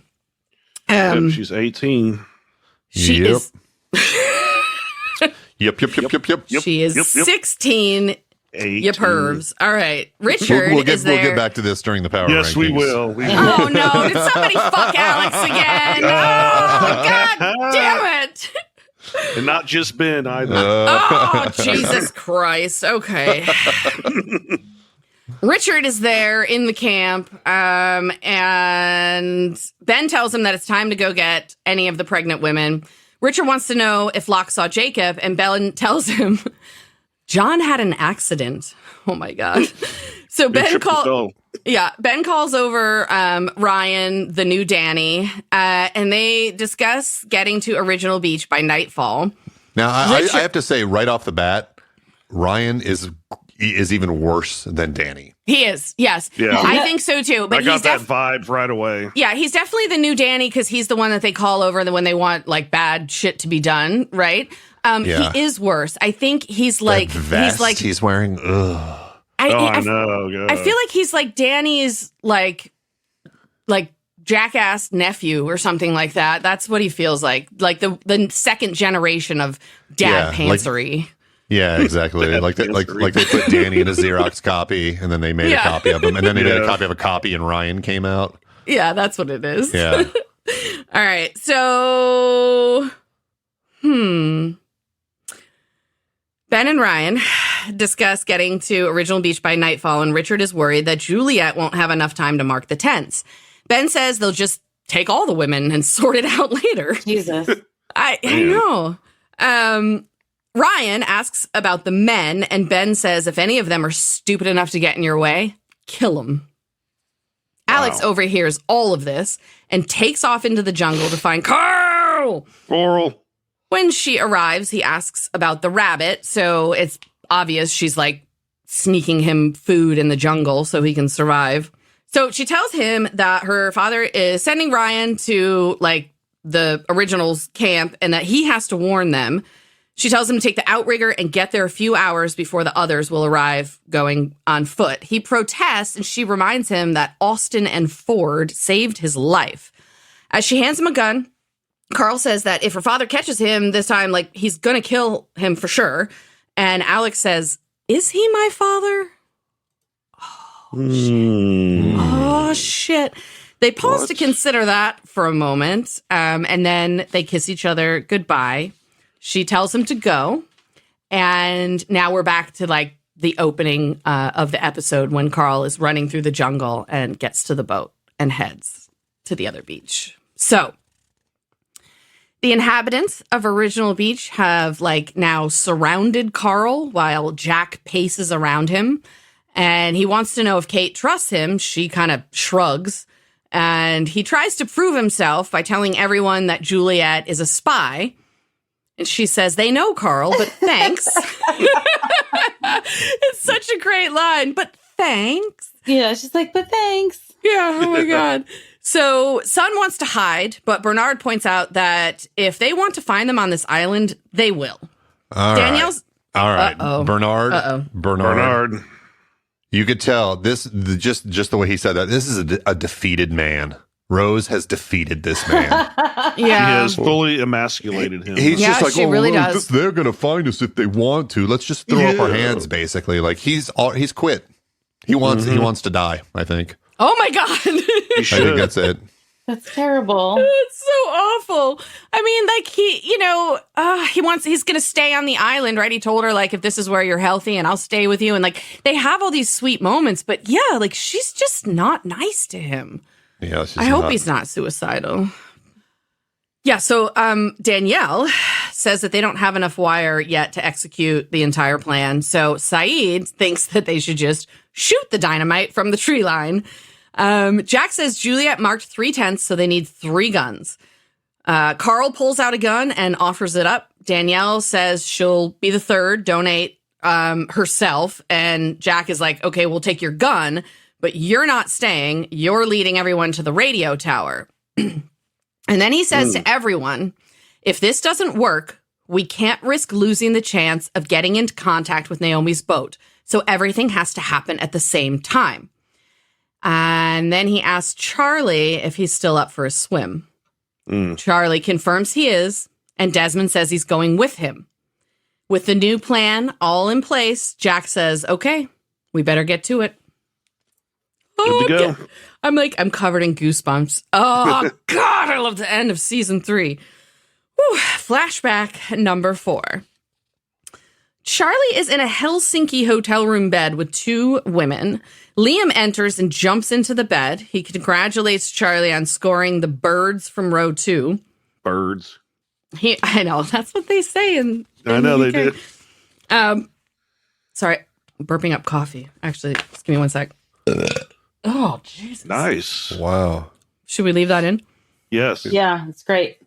She's 18. she Yep. is Yep. she is yep. 16. 18. You pervs. All right. Richard We'll is there. get back to this during the power Yes, rankings. we will. We will. Oh no, did somebody fuck Alex again? Oh, god damn it. And not just Ben either. Oh, Jesus Christ. Okay. Richard is there in the camp, and Ben tells him that it's time to go get any of the pregnant women. Richard wants to know if Locke saw Jacob, and Ben tells him John had an accident. Oh my God. So Ben calls over Ryan, the new Danny, and they discuss getting to Original Beach by nightfall. Now, I have to say right off the bat, Ryan is even worse than Danny. He is, yes. Yeah. I think so too. But I got he's that vibe right away. yeah, he's definitely the new Danny because he's the one that they call over when they want like bad shit to be done, right? Yeah. He is worse. I think he's like That vest he's wearing. Ugh. I know. I feel like he's like Danny's like jackass nephew or something like that. That's what he feels like the second generation of dad Yeah, like- pantsery. Yeah, exactly. like they put Danny in a Xerox copy, and then they made a copy of him, and then they made a copy of a copy, and Ryan came out. Yeah, that's what it is. Yeah. All right. So, Ben and Ryan discuss getting to Original Beach by nightfall, and Richard is worried that Juliet won't have enough time to mark the tents. Ben says they'll just take all the women and sort it out later. Jesus. I know. Ryan asks about the men, and Ben says if any of them are stupid enough to get in your way, kill them. Alex overhears all of this and takes off into the jungle to find Carl. Coral. When she arrives, he asks about the rabbit, so it's obvious she's like sneaking him food in the jungle so he can survive. So she tells him that her father is sending Ryan to like the Originals camp and that he has to warn them. She tells him to take the outrigger and get there a few hours before the others will arrive going on foot. He protests, and she reminds him that Austin and Ford saved his life. As she hands him a gun, Carl says that if her father catches him this time, like, he's going to kill him for sure. And Alex says, "Is he my father?" Oh, shit. They pause What? to consider that for a moment, and then they kiss each other goodbye. She tells him to go, and now we're back to like the opening of the episode when Carl is running through the jungle and gets to the boat and heads to the other beach. So the inhabitants of Original Beach have like now surrounded Carl while Jack paces around him. And he wants to know if Kate trusts him. She kind of shrugs. And he tries to prove himself by telling everyone that Juliet is a spy. And she says, they know Carl, but thanks. It's such a great line, but thanks. Yeah, she's like, but thanks. Yeah, oh my God. So Sun wants to hide, but Bernard points out that if they want to find them on this island, they will. Danielle's... All right. Uh-oh. Bernard. You could tell just the way he said that. This is a defeated man. Rose has defeated this man. Yeah. She has fully emasculated him. He's just like, she really well, does. they're going to find us if they want to. Let's just throw up our hands, basically. Like he's quit. He wants to die, I think. Oh my God. He I should. think that's it. That's terrible. It's so awful. I mean, like he's going to stay on the island, right? He told her like, if this is where you're healthy and I'll stay with you. And like, they have all these sweet moments, but yeah, like she's just not nice to him. Yeah, I hope he's not suicidal. Yeah. So, Danielle says that they don't have enough wire yet to execute the entire plan. So Saeed thinks that they should just shoot the dynamite from the tree line. Jack says Juliet marked 3 tents, so they need 3 guns. Carl pulls out a gun and offers it up. Danielle says she'll be the third, donate herself. And Jack is like, okay, we'll take your gun, but you're not staying. You're leading everyone to the radio tower. And then he says to everyone, if this doesn't work, we can't risk losing the chance of getting into contact with Naomi's boat. So everything has to happen at the same time. And then he asks Charlie if he's still up for a swim. Charlie confirms he is, and Desmond says he's going with him. With the new plan all in place, Jack says, okay, we better get to it. Good to go. I'm covered in goosebumps. Oh, God, I love the end of season 3. Whew. Flashback number 4. Charlie is in a Helsinki hotel room bed with 2 women. Liam enters and jumps into the bed. He congratulates Charlie on scoring the birds from row 2. Birds. I know, that's what they say. I know they did. Sorry, I'm burping up coffee. Actually, just give me one sec. Oh, Jesus. Nice. Wow. Should we leave that in? Yes. Yeah, it's great.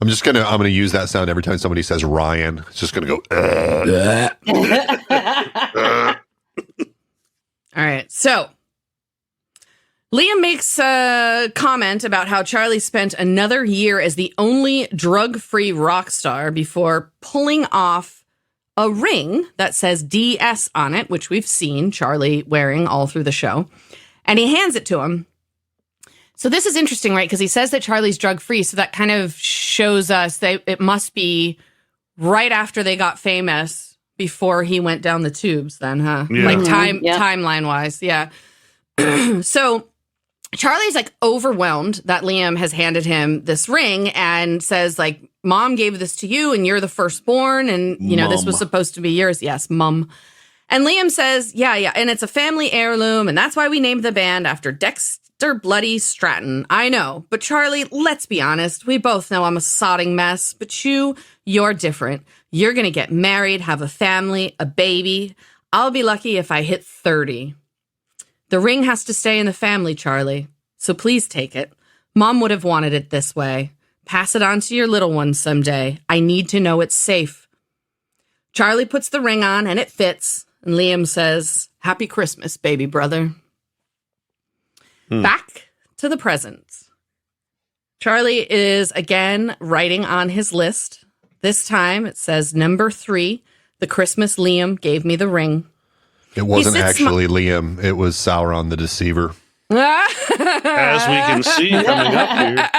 I'm gonna use that sound every time somebody says Ryan. It's just gonna go. All right. So Liam makes a comment about how Charlie spent another year as the only drug-free rock star before pulling off a ring that says DS on it, which we've seen Charlie wearing all through the show. And he hands it to him. So this is interesting, right? Because he says that Charlie's drug-free. So that kind of shows us that it must be right after they got famous before he went down the tubes then, huh? Yeah. Like timeline-wise, yeah. So Charlie's like overwhelmed that Liam has handed him this ring and says like, Mom gave this to you and you're the firstborn and, this was supposed to be yours. Yes, Mom. And Liam says, yeah, and it's a family heirloom and that's why we named the band after Dexter Bloody Stratton. I know, but Charlie, let's be honest. We both know I'm a sodding mess, but you're different. You're going to get married, have a family, a baby. I'll be lucky if I hit 30. The ring has to stay in the family, Charlie. So please take it. Mom would have wanted it this way. Pass it on to your little one someday. I need to know it's safe. Charlie puts the ring on and it fits. And Liam says, Happy Christmas, baby brother. Back to the present. Charlie is again writing on his list. This time it says number 3, the Christmas Liam gave me the ring. It wasn't actually Liam. It was Sauron the Deceiver. As we can see coming up here.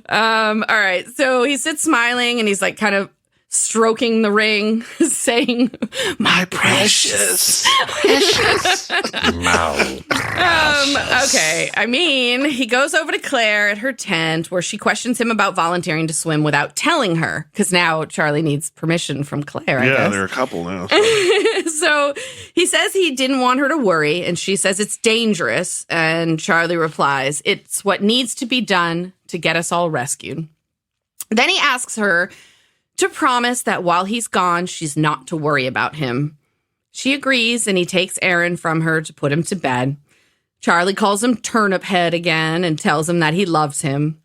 All right. So he sits smiling and he's like kind of stroking the ring, saying, "My precious." Okay. I mean, he goes over to Claire at her tent where she questions him about volunteering to swim without telling her, because now Charlie needs permission from Claire, I guess. They're a couple now. So he says he didn't want her to worry, and she says it's dangerous, and Charlie replies, "It's what needs to be done to get us all rescued." Then he asks her to promise that while he's gone, she's not to worry about him. She agrees, and he takes Aaron from her to put him to bed. Charlie calls him Turnip Head again and tells him that he loves him.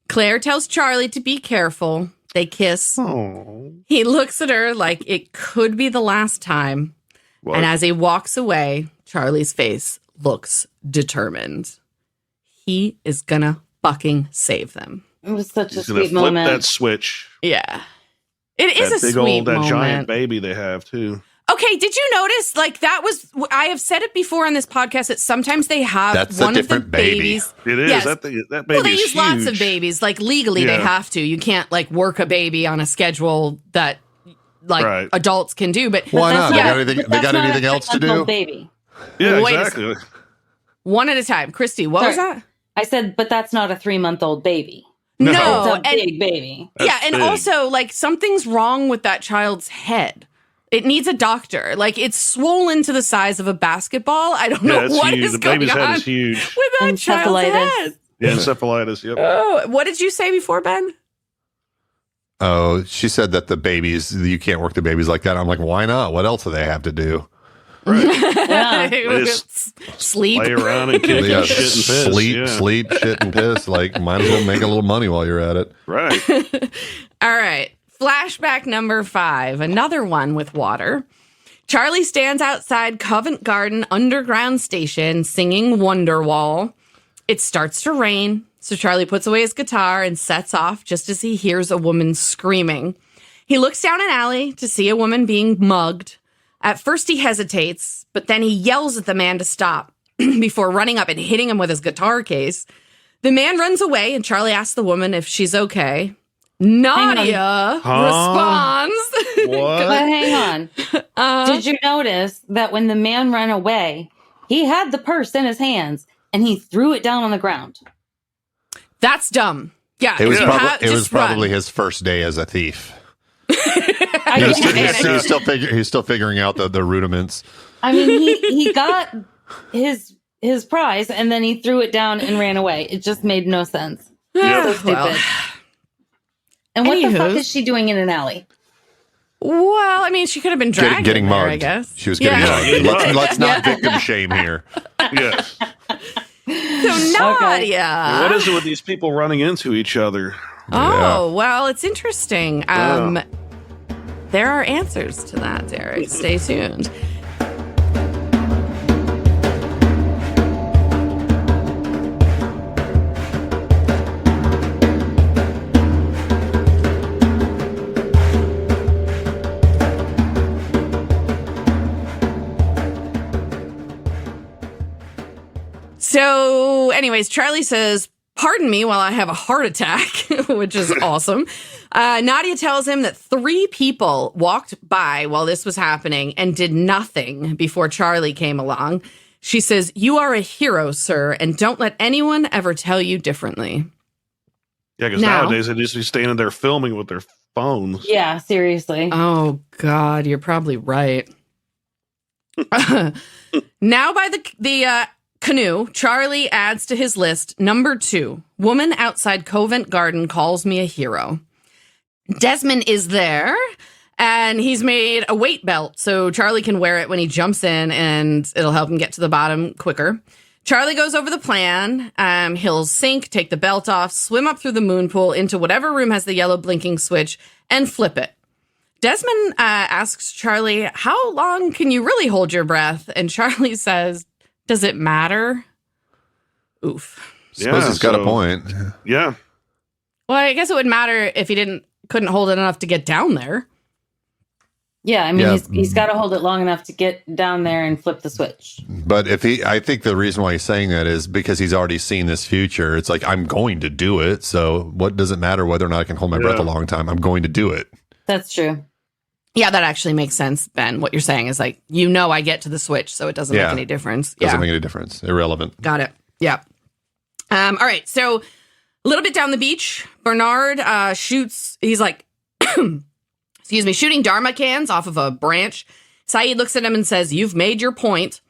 Claire tells Charlie to be careful. They kiss. Oh. He looks at her like it could be the last time. What? And as he walks away, Charlie's face looks determined. He is gonna fucking save them. It was such He's a gonna sweet flip moment. that switch. Yeah. It is That a big sweet old, that moment. giant baby they have too. Okay, did you notice, like, that was, I have said it before on this podcast, that sometimes they have That's a one of the different baby. babies. It is. Yes. That baby Well, they is use lots of huge. babies. Like, legally, they Yeah. have to. You can't, like, work a baby on a schedule that, like, Right. adults can do. But Why That's not? Yeah. They got anything else to do? Baby. Yeah, Wait a exactly. one at a time. Christy, what was Sorry. that? I said, but that's not a 3-month-old baby. No. No. It's a big baby. Yeah, and big. also, like, something's wrong with that child's head. It needs a doctor. Like, it's swollen to the size of a basketball. I don't know Yeah, it's what huge. is The going baby's on head with is huge. that child's Encephalitis. head. Yeah, encephalitis. Yep. Oh, what did you say before, Ben? Oh, she said that the babies, you can't work the babies like that. I'm like, why not? What else do they have to do? Yeah. just Sleep. Lay around and kick Yeah, and shit and piss. sleep, shit, and piss. Like, might as well make a little money while you're at it. Right. All right. Flashback number 5. Another one with water. Charlie stands outside Covent Garden Underground Station singing Wonderwall. It starts to rain, so Charlie puts away his guitar and sets off just as he hears a woman screaming. He looks down an alley to see a woman being mugged. At first he hesitates, but then he yells at the man to stop before running up and hitting him with his guitar case. The man runs away, and Charlie asks the woman if she's okay. Nadia responds. What? But hang on. Did you notice that when the man ran away, he had the purse in his hands and he threw it down on the ground? That's dumb. Yeah. It was, you just probably run. his first day as a thief. I He was, mean, he's still figuring out the rudiments. I mean, he got his prize and then he threw it down and ran away. It just made no sense. Yep. So stupid. Well, And what the fuck Anywho. is she doing in an alley? well, I mean, she could have been dragged Getting in there, mugged. I guess. She was getting Yeah. mugged. Let's not victim shame here. Yes. So Nadia. What is it with these people running into each other? Oh, well, it's interesting. There are answers to that, Derek. Stay tuned. So, anyways, Charlie says, "Pardon me while I have a heart attack," which is awesome. Nadia tells him that 3 people walked by while this was happening and did nothing before Charlie came along. She says, "You are a hero, sir, and don't let anyone ever tell you differently." Yeah, because Now- nowadays they just be standing there filming with their phones. Yeah, seriously. Oh, God, you're probably right. Now by the canoe, Charlie adds to his list, number 2, woman outside Covent Garden calls me a hero. Desmond is there, and he's made a weight belt so Charlie can wear it when he jumps in, and it'll help him get to the bottom quicker. Charlie goes over the plan. He'll sink, take the belt off, swim up through the moon pool into whatever room has the yellow blinking switch, and flip it. Desmond asks Charlie, "How long can you really hold your breath?" And Charlie says, "Does it matter?" Oof. Suppose he's got a point. Yeah. Well, I guess it would matter if he couldn't hold it enough to get down there. Yeah, I mean, Yeah. he's got to hold it long enough to get down there and flip the switch. But I think the reason why he's saying that is because he's already seen this future. It's like, I'm going to do it. So what does it matter whether or not I can hold my breath a long time? I'm going to do it. That's true. Yeah, that actually makes sense, Ben. What you're saying is like, I get to the switch, so it doesn't make any difference. Doesn't make any difference. Irrelevant. Got it. Yeah. All right. So a little bit down the beach, Bernard shoots. He's like, shooting Dharma cans off of a branch. Sayid looks at him and says, "You've made your point."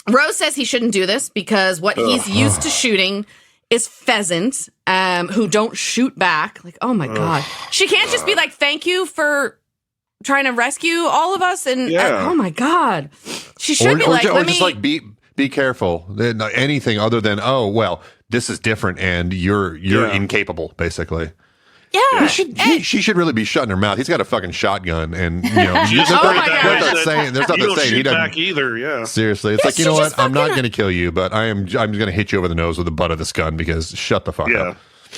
Rose says he shouldn't do this because what he's used to shooting is pheasant, who don't shoot back. Like, oh my God. She can't just be like, "Thank you for trying to rescue all of us." And oh my God. She should be like, just like, be careful. Anything other than, oh, well, this is different and you're incapable, basically. Yeah. She should really be shutting her mouth. He's got a fucking shotgun, and there's nothing saying he doesn't back either. Yeah, seriously, it's like, you know what? I'm not going to kill you, but I'm going to hit you over the nose with the butt of this gun because shut the fuck up.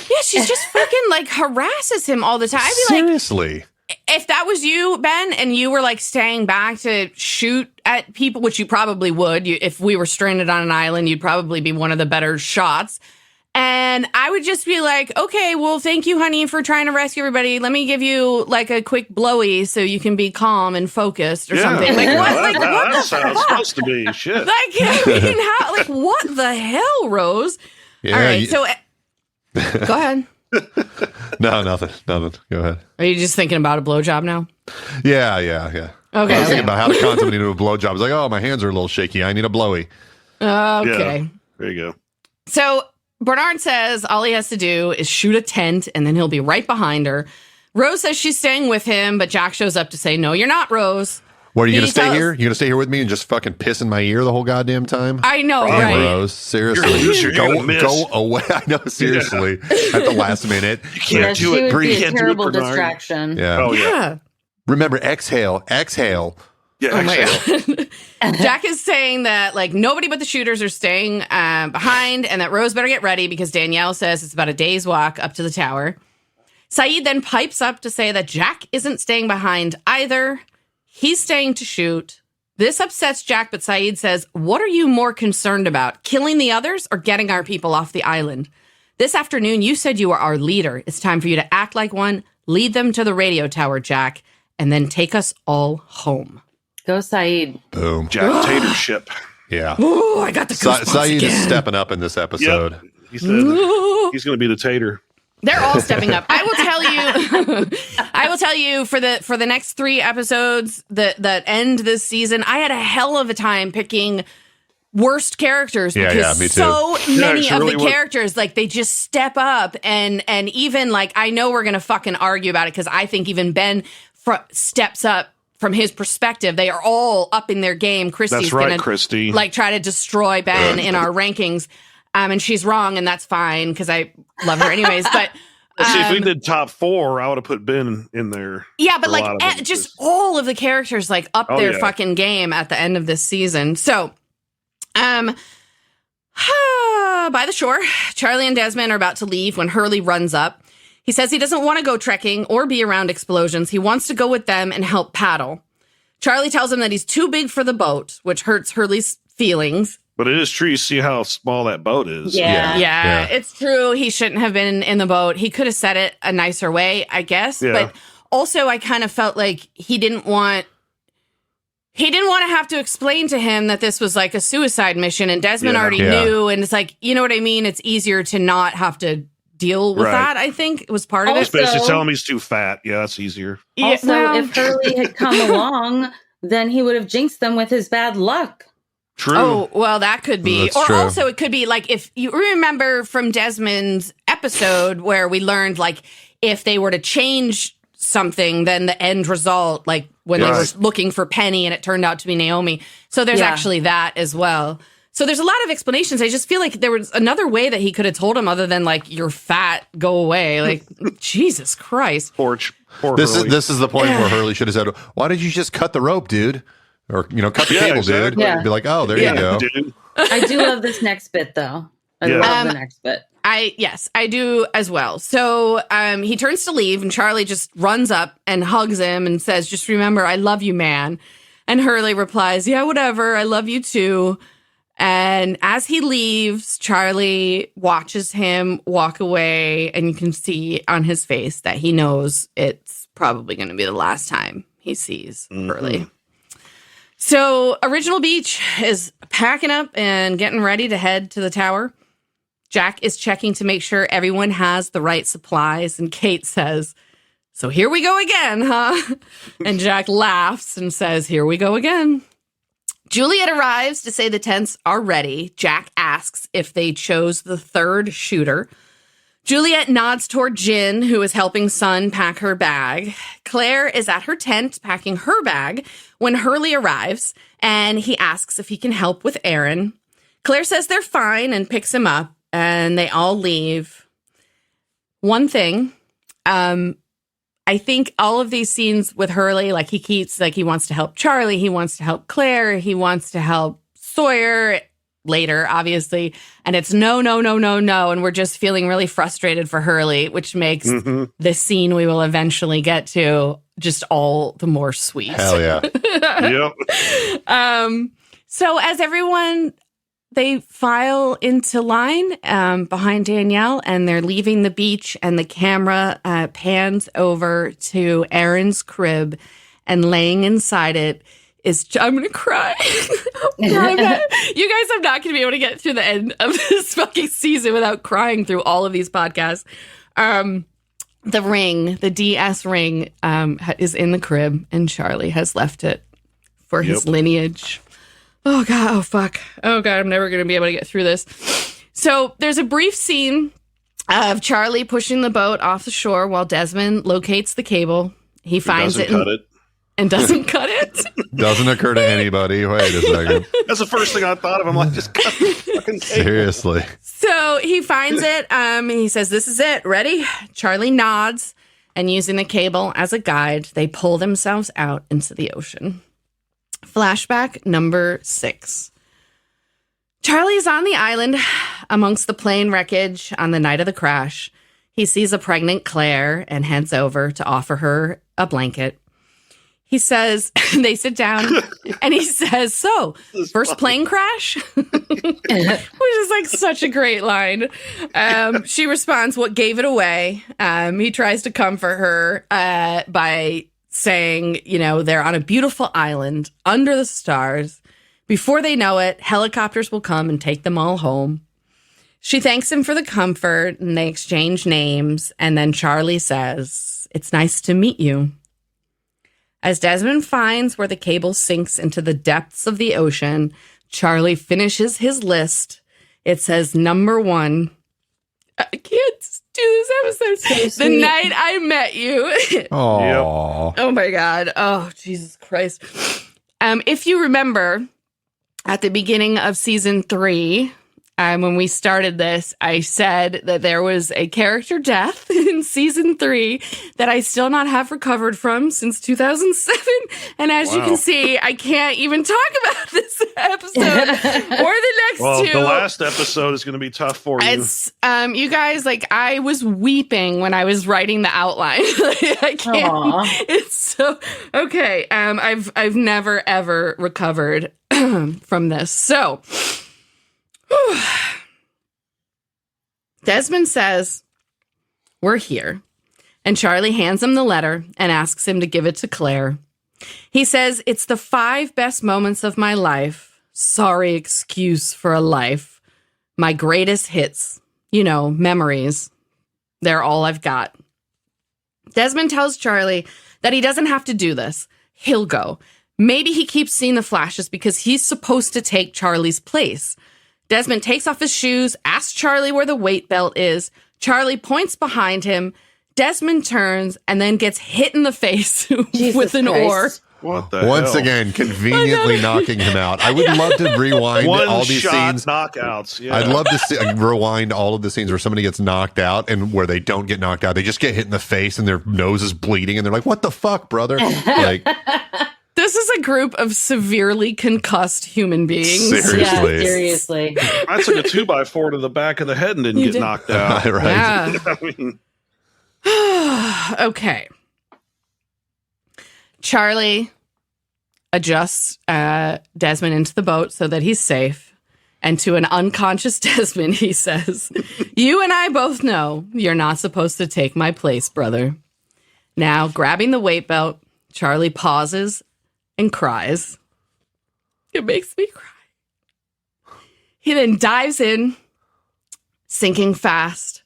Yeah, she's just fucking like harasses him all the time. I'd be seriously. Like, if that was you, Ben, and you were like staying back to shoot at people, which you probably would, if we were stranded on an island, you'd probably be one of the better shots. And I would just be like, okay, well, thank you, honey, for trying to rescue everybody. Let me give you like a quick blowy so you can be calm and focused or something. Like, what? Like, what that's how it's supposed to be. Shit. Like, I mean, what the hell, Rose? Yeah, all right, so go ahead. No, nothing. Go ahead. Are you just thinking about a blowjob now? Yeah. Okay. I was thinking about how to con somebody into a blowjob. I was like, oh, my hands are a little shaky. I need a blowy. Okay. Yeah, there you go. So Bernard says all he has to do is shoot a tent and then he'll be right behind her. Rose says she's staying with him, but Jack shows up to say, no, you're not, Rose. What, are you going to stay here? You're going to stay here with me and just fucking piss in my ear the whole goddamn time? I know, right? Rose, seriously. Go away. I know, seriously. At the last minute. You can't do it. She would be a Can't terrible do it, distraction. Yeah. Oh, yeah. Remember, exhale. Yeah, oh my God. Jack is saying that like nobody but the shooters are staying behind and that Rose better get ready because Danielle says it's about a day's walk up to the tower. Sayid then pipes up to say that Jack isn't staying behind either. He's staying to shoot. This upsets Jack, but Sayid says, what are you more concerned about, killing the others or getting our people off the island? This afternoon, you said you were our leader. It's time for you to act like one, lead them to the radio tower, Jack, and then take us all home. Go, Sayid. Boom. Jack Tatership. Yeah. Ooh, I got the goosebumps Sayid again. is stepping up in this episode. Yep. He said he's going to be the tater. They're all stepping up. I will tell you for the next 3 episodes that end this season, I had a hell of a time picking worst characters because me too. so many of really the characters like they just step up and even like I know we're going to fucking argue about it because I think even Ben steps up from his perspective. They are all up in their game. Christy's going to like try to destroy Ben in our rankings. And she's wrong, and that's fine because I love her anyways. But see, if we did top 4, I would have put Ben in there. Yeah, but like just all of the characters like up their fucking game at the end of this season. So, by the shore, Charlie and Desmond are about to leave when Hurley runs up. He says he doesn't want to go trekking or be around explosions. He wants to go with them and help paddle. Charlie tells him that he's too big for the boat, which hurts Hurley's feelings. But it is true. You see how small that boat is. Yeah, it's true. He shouldn't have been in the boat. He could have said it a nicer way, I guess. Yeah. But also, I kind of felt like he didn't want to have to explain to him that this was like a suicide mission, and Desmond already knew. And it's like, you know what I mean? It's easier to not have to deal with that. I think it was part of it. Especially tell him he's too fat. Yeah, that's easier. Also, if Hurley had come along, then he would have jinxed them with his bad luck. True. Oh, well, that could be. That's or true. Also, it could be like if you remember from Desmond's episode where we learned like if they were to change something, then the end result, like when they were looking for Penny and it turned out to be Naomi. So there's actually that as well. So there's a lot of explanations. I just feel like there was another way that he could have told him other than like, you're fat, go away. Like, Jesus Christ. Poor This Hurley. is the point where Hurley should have said, why did you just cut the rope, dude? Or, cut the cable, dude. Yeah. Be like, oh, there you go. Dude. I do love this next bit, though. I love the next bit. I do as well. So he turns to leave and Charlie just runs up and hugs him and says, just remember, I love you, man. And Hurley replies, yeah, whatever. I love you too. And as he leaves, Charlie watches him walk away and you can see on his face that he knows it's probably going to be the last time he sees Hurley. So Original Beach is packing up and getting ready to head to the tower. Jack is checking to make sure everyone has the right supplies, and Kate says, "So here we go again, huh?" And Jack laughs and says, "Here we go again." Juliet arrives to say the tents are ready. Jack asks if they chose the third shooter. Juliet nods toward Jin, who is helping Sun pack her bag. Claire is at her tent packing her bag when Hurley arrives, and he asks if he can help with Aaron. Claire says they're fine and picks him up, and they all leave. One thing, I think all of these scenes with Hurley, like he wants to help Charlie, he wants to help Claire, he wants to help Sawyer later, obviously. And it's no. And we're just feeling really frustrated for Hurley, which makes the scene we will eventually get to just all the more sweet. Hell yeah. Yep. So as everyone, they file into line behind Danielle, and they're leaving the beach, and the camera pans over to Aaron's crib, and laying inside it is, I'm going to cry. You guys are not going to be able to get through the end of this fucking season without crying through all of these podcasts. The ring, the DS ring, is in the crib, and Charlie has left it for his lineage. Oh, God. Oh, fuck. Oh, God. I'm never going to be able to get through this. So there's a brief scene of Charlie pushing the boat off the shore while Desmond locates the cable. He finds it. And doesn't cut it. Doesn't occur to anybody. Wait a second. That's the first thing I thought of. I'm like, just cut the fucking cable. Seriously. So he finds it. And he says, "This is it. Ready?" Charlie nods, and using the cable as a guide, they pull themselves out into the ocean. Flashback number 6. Charlie's on the island amongst the plane wreckage on the night of the crash. He sees a pregnant Claire and heads over to offer her a blanket. He says, they sit down, and he says, "So, first plane crash?" Which is like such a great line. She responds, "What gave it away?" He tries to comfort her by saying, they're on a beautiful island under the stars. Before they know it, helicopters will come and take them all home. She thanks him for the comfort, and they exchange names. And then Charlie says, "It's nice to meet you." As Desmond finds where the cable sinks into the depths of the ocean, Charlie finishes his list. It says, number 1. I can't do this episode. The night I met you. Aww. Oh my God. Oh, Jesus Christ. If you remember, at the beginning of season 3, when we started this, I said that there was a character death in season 3 that I still not have recovered from since 2007. And as you can see, I can't even talk about this episode or the next two. The last episode is going to be tough for you. It's, you guys, I was weeping when I was writing the outline. I can't. Aww. It's so okay. I've never ever recovered from this. So. Desmond says, "We're here." And Charlie hands him the letter and asks him to give it to Claire. He says, "It's the 5 best moments of my life. Sorry excuse for a life. My greatest hits. Memories. They're all I've got." Desmond tells Charlie that he doesn't have to do this. He'll go. Maybe he keeps seeing the flashes because he's supposed to take Charlie's place. Desmond takes off his shoes, asks Charlie where the weight belt is. Charlie points behind him. Desmond turns and then gets hit in the face with an oar. What the Once hell? again, conveniently knocking him out. I would love to rewind all these scenes. Knockouts. Yeah. I'd love to rewind all of the scenes where somebody gets knocked out and where they don't get knocked out. They just get hit in the face and their nose is bleeding and they're like, "What the fuck, brother?" This is a group of severely concussed human beings. Seriously. Yeah, seriously. I took a 2x4 to the back of the head and didn't get knocked out. Right. Yeah. I mean, Okay. Charlie adjusts Desmond into the boat so that he's safe. And to an unconscious Desmond, he says, "You and I both know you're not supposed to take my place, brother." Now, grabbing the weight belt, Charlie pauses and cries. It makes me cry. He then dives in, sinking fast.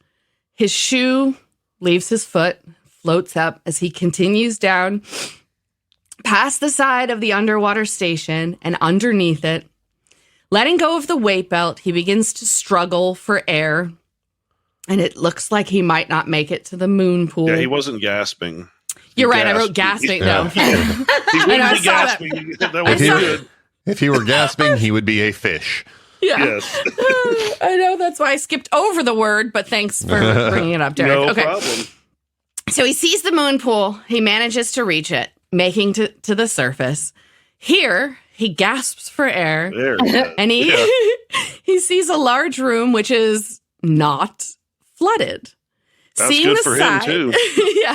His shoe leaves his foot, floats up as he continues down past the side of the underwater station and underneath it. Letting go of the weight belt, he begins to struggle for air, and it looks like he might not make it to the moon pool. Yeah, he wasn't gasping. You're right. I wrote gasping. No. He wouldn't be gasping. That was good. If he were gasping, he would be a fish. Yeah. Yes. I know. That's why I skipped over the word, but thanks for bringing it up, Derek. No problem. So he sees the moon pool. He manages to reach it, making to the surface. Here, he gasps for air. There. And he sees a large room, which is not flooded. That's good for him, too.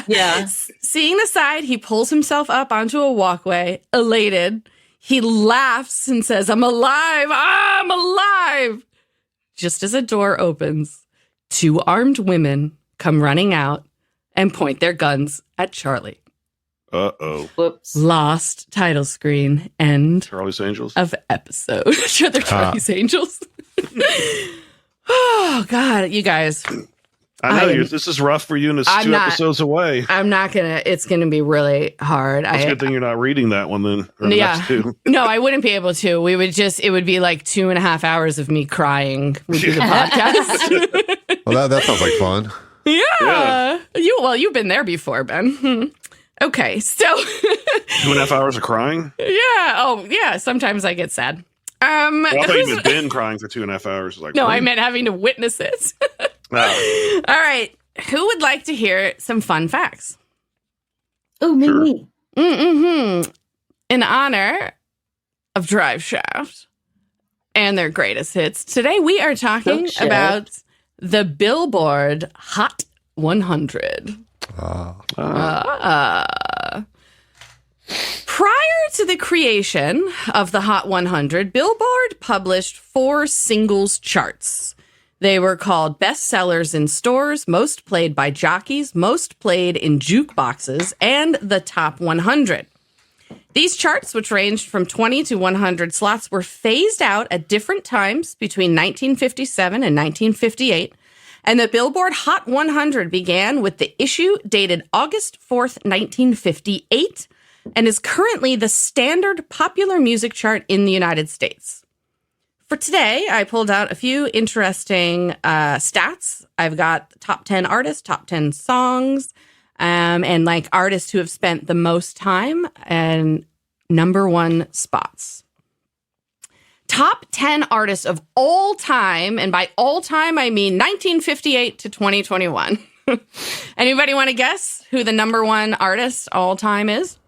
Yeah. Seeing the side, he pulls himself up onto a walkway, elated. He laughs and says, I'm alive! I'm alive! Just as a door opens, 2 armed women come running out and point their guns at Charlie. Uh-oh. Whoops. Lost title screen, end Charlie's Angels? of episode. Sure, they're Charlie's Angels. Oh, God, you guys. I know this is rough for you, and it's 2 episodes away. It's gonna be really hard. It's a good thing you're not reading that one then. Or the next 2. No, I wouldn't be able to. It would be like 2.5 hours of me crying would be the podcast. Well, that sounds like fun. Yeah. You've been there before, Ben. Okay, so 2.5 hours of crying? Yeah. Oh, yeah. Sometimes I get sad. Well, I thought you had been crying for 2.5 hours. Like, no, I meant having to witness it. Oh. All right. Who would like to hear some fun facts? Oh, me. Mm-hmm. In honor of Drive Shaft and their greatest hits, today we are talking about the Billboard Hot 100. Prior to the creation of the Hot 100, Billboard published 4 singles charts. They were called best sellers in stores, most played by jockeys, most played in jukeboxes, and the top 100. These charts, which ranged from 20 to 100 slots, were phased out at different times between 1957 and 1958, and the Billboard Hot 100 began with the issue dated August 4th, 1958, and is currently the standard popular music chart in the United States. For today, I pulled out a few interesting stats. I've got top 10 artists, top 10 songs, and like artists who have spent the most time and number 1 spots. Top 10 artists of all time, and by all time, I mean 1958 to 2021. Anybody want to guess who the number 1 artist all time is?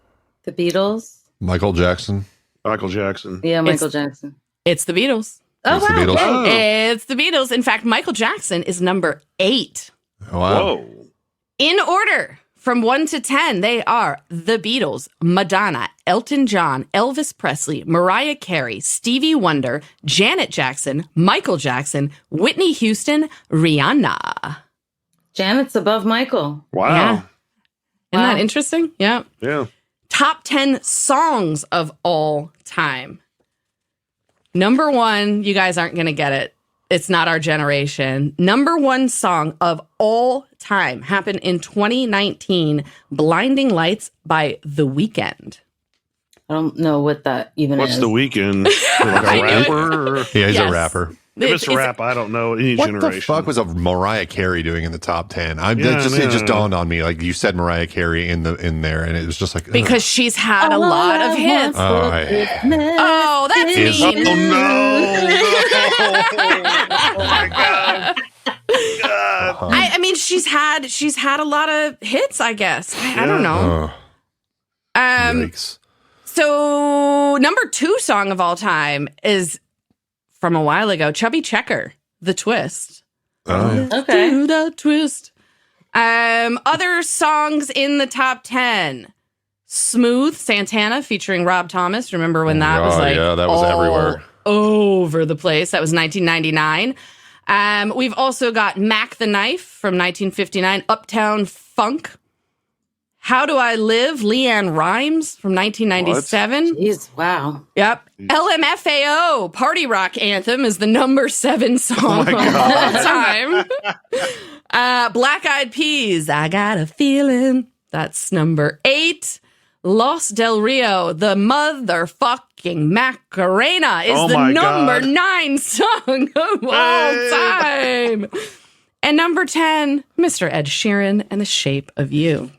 The Beatles. Michael Jackson. Michael Jackson. Yeah, Michael Jackson. It's the Beatles. Oh, It's the wow. Beatles. Oh. It's the Beatles. In fact, Michael Jackson is number 8. Wow. Whoa. In order, from 1 to 10, they are the Beatles, Madonna, Elton John, Elvis Presley, Mariah Carey, Stevie Wonder, Janet Jackson, Michael Jackson, Whitney Houston, Rihanna. Janet's above Michael. Wow. Yeah. Isn't Wow. that interesting? Yeah. Yeah. Top 10 songs of all time. Number 1, you guys aren't going to get it. It's not our generation. Number 1 song of all time happened in 2019, Blinding Lights by The Weeknd. I don't know what that even What's is. the weekend? Like I a knew it. rapper? Or? Yeah, he's Yes. a rapper. If it's rap, I don't know any What generation. the fuck was a Mariah Carey doing in the top 10? Yeah, It just man. dawned on me. Like you said, Mariah Carey in there, and it was just like Because she's had a All lot I of hits. want Oh, for I- Christmas Oh, that's is Oh mean. no! Oh my god! God. I mean, she's had a lot of hits, I guess. I don't know. Yikes. So number 2 song of all time is from a while ago, Chubby Checker, The Twist. Okay. Do the twist. Other songs in the top 10. Smooth, Santana featuring Rob Thomas. Remember when that was like yeah, that was all everywhere. over the place. That was 1999. We've also got Mac the Knife from 1959, Uptown Funk, How Do I Live, Leanne Rimes from 1997. Jeez, wow. Yep. LMFAO, Party Rock Anthem, is the number 7 song of all time. Black Eyed Peas, I Got a Feeling. That's number 8. Los Del Rio, the motherfucking Macarena, is the number 9 song of all time. And number 10, Mr. Ed Sheeran and The Shape of You.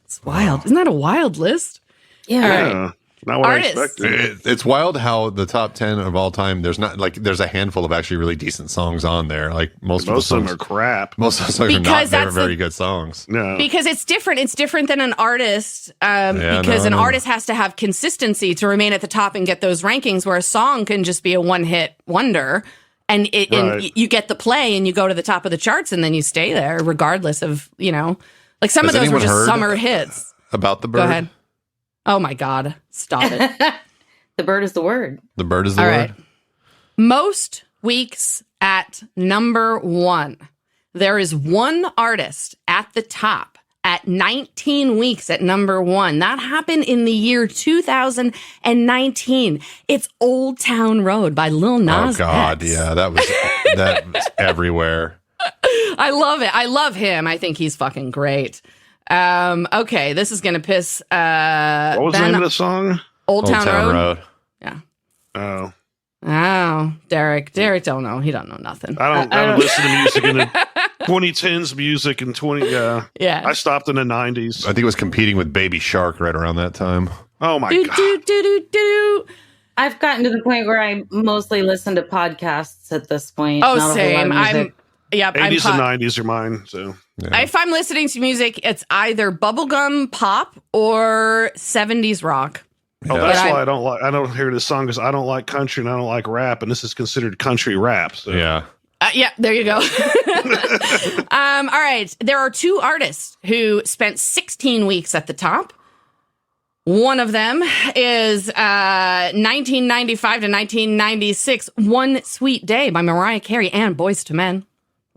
It's wild. Isn't that a wild list? Yeah. All right. Not what Artists. I expected. It's wild how the top 10 of all time, there's a handful of actually really decent songs on there. Like most of them are crap. Most of the songs Because are not that's very good songs. No. Because it's different. It's different than an artist because an artist has to have consistency to remain at the top and get those rankings, where a song can just be a one-hit wonder. And you get the play and you go to the top of the charts and then you stay there regardless of, like some of those were just summer hits. About the bird? Go ahead. Oh my God. Stop it. The bird is the word. The bird is the All word? right. Most weeks at number 1. There is one artist at the top at 19 weeks at number 1. That happened in the year 2019. It's Old Town Road by Lil Nas Oh God, X. yeah, that was everywhere. I love it. I love him. I think he's fucking great. Okay, this is gonna piss what was the name of the song? Old Town Road. Oh. Oh, Derek don't know. He don't know nothing. I don't listen to music in the 2010s music and 20 Yeah. I stopped in the 90s. I think it was competing with Baby Shark right around that time. Oh my God. Do. I've gotten to the point where I mostly listen to podcasts at this point. Oh, not a whole lot of same. music. 80s and 90s are mine. So Yeah. If I'm listening to music, it's either bubblegum pop or 70s rock. Oh, that's why I don't hear this song, because I don't like country and I don't like rap, and this is considered country rap. So. Yeah. Yeah, there you go. All right. There are 2 artists who spent 16 weeks at the top. One of them is 1995 to 1996, One Sweet Day by Mariah Carey and Boyz II Men.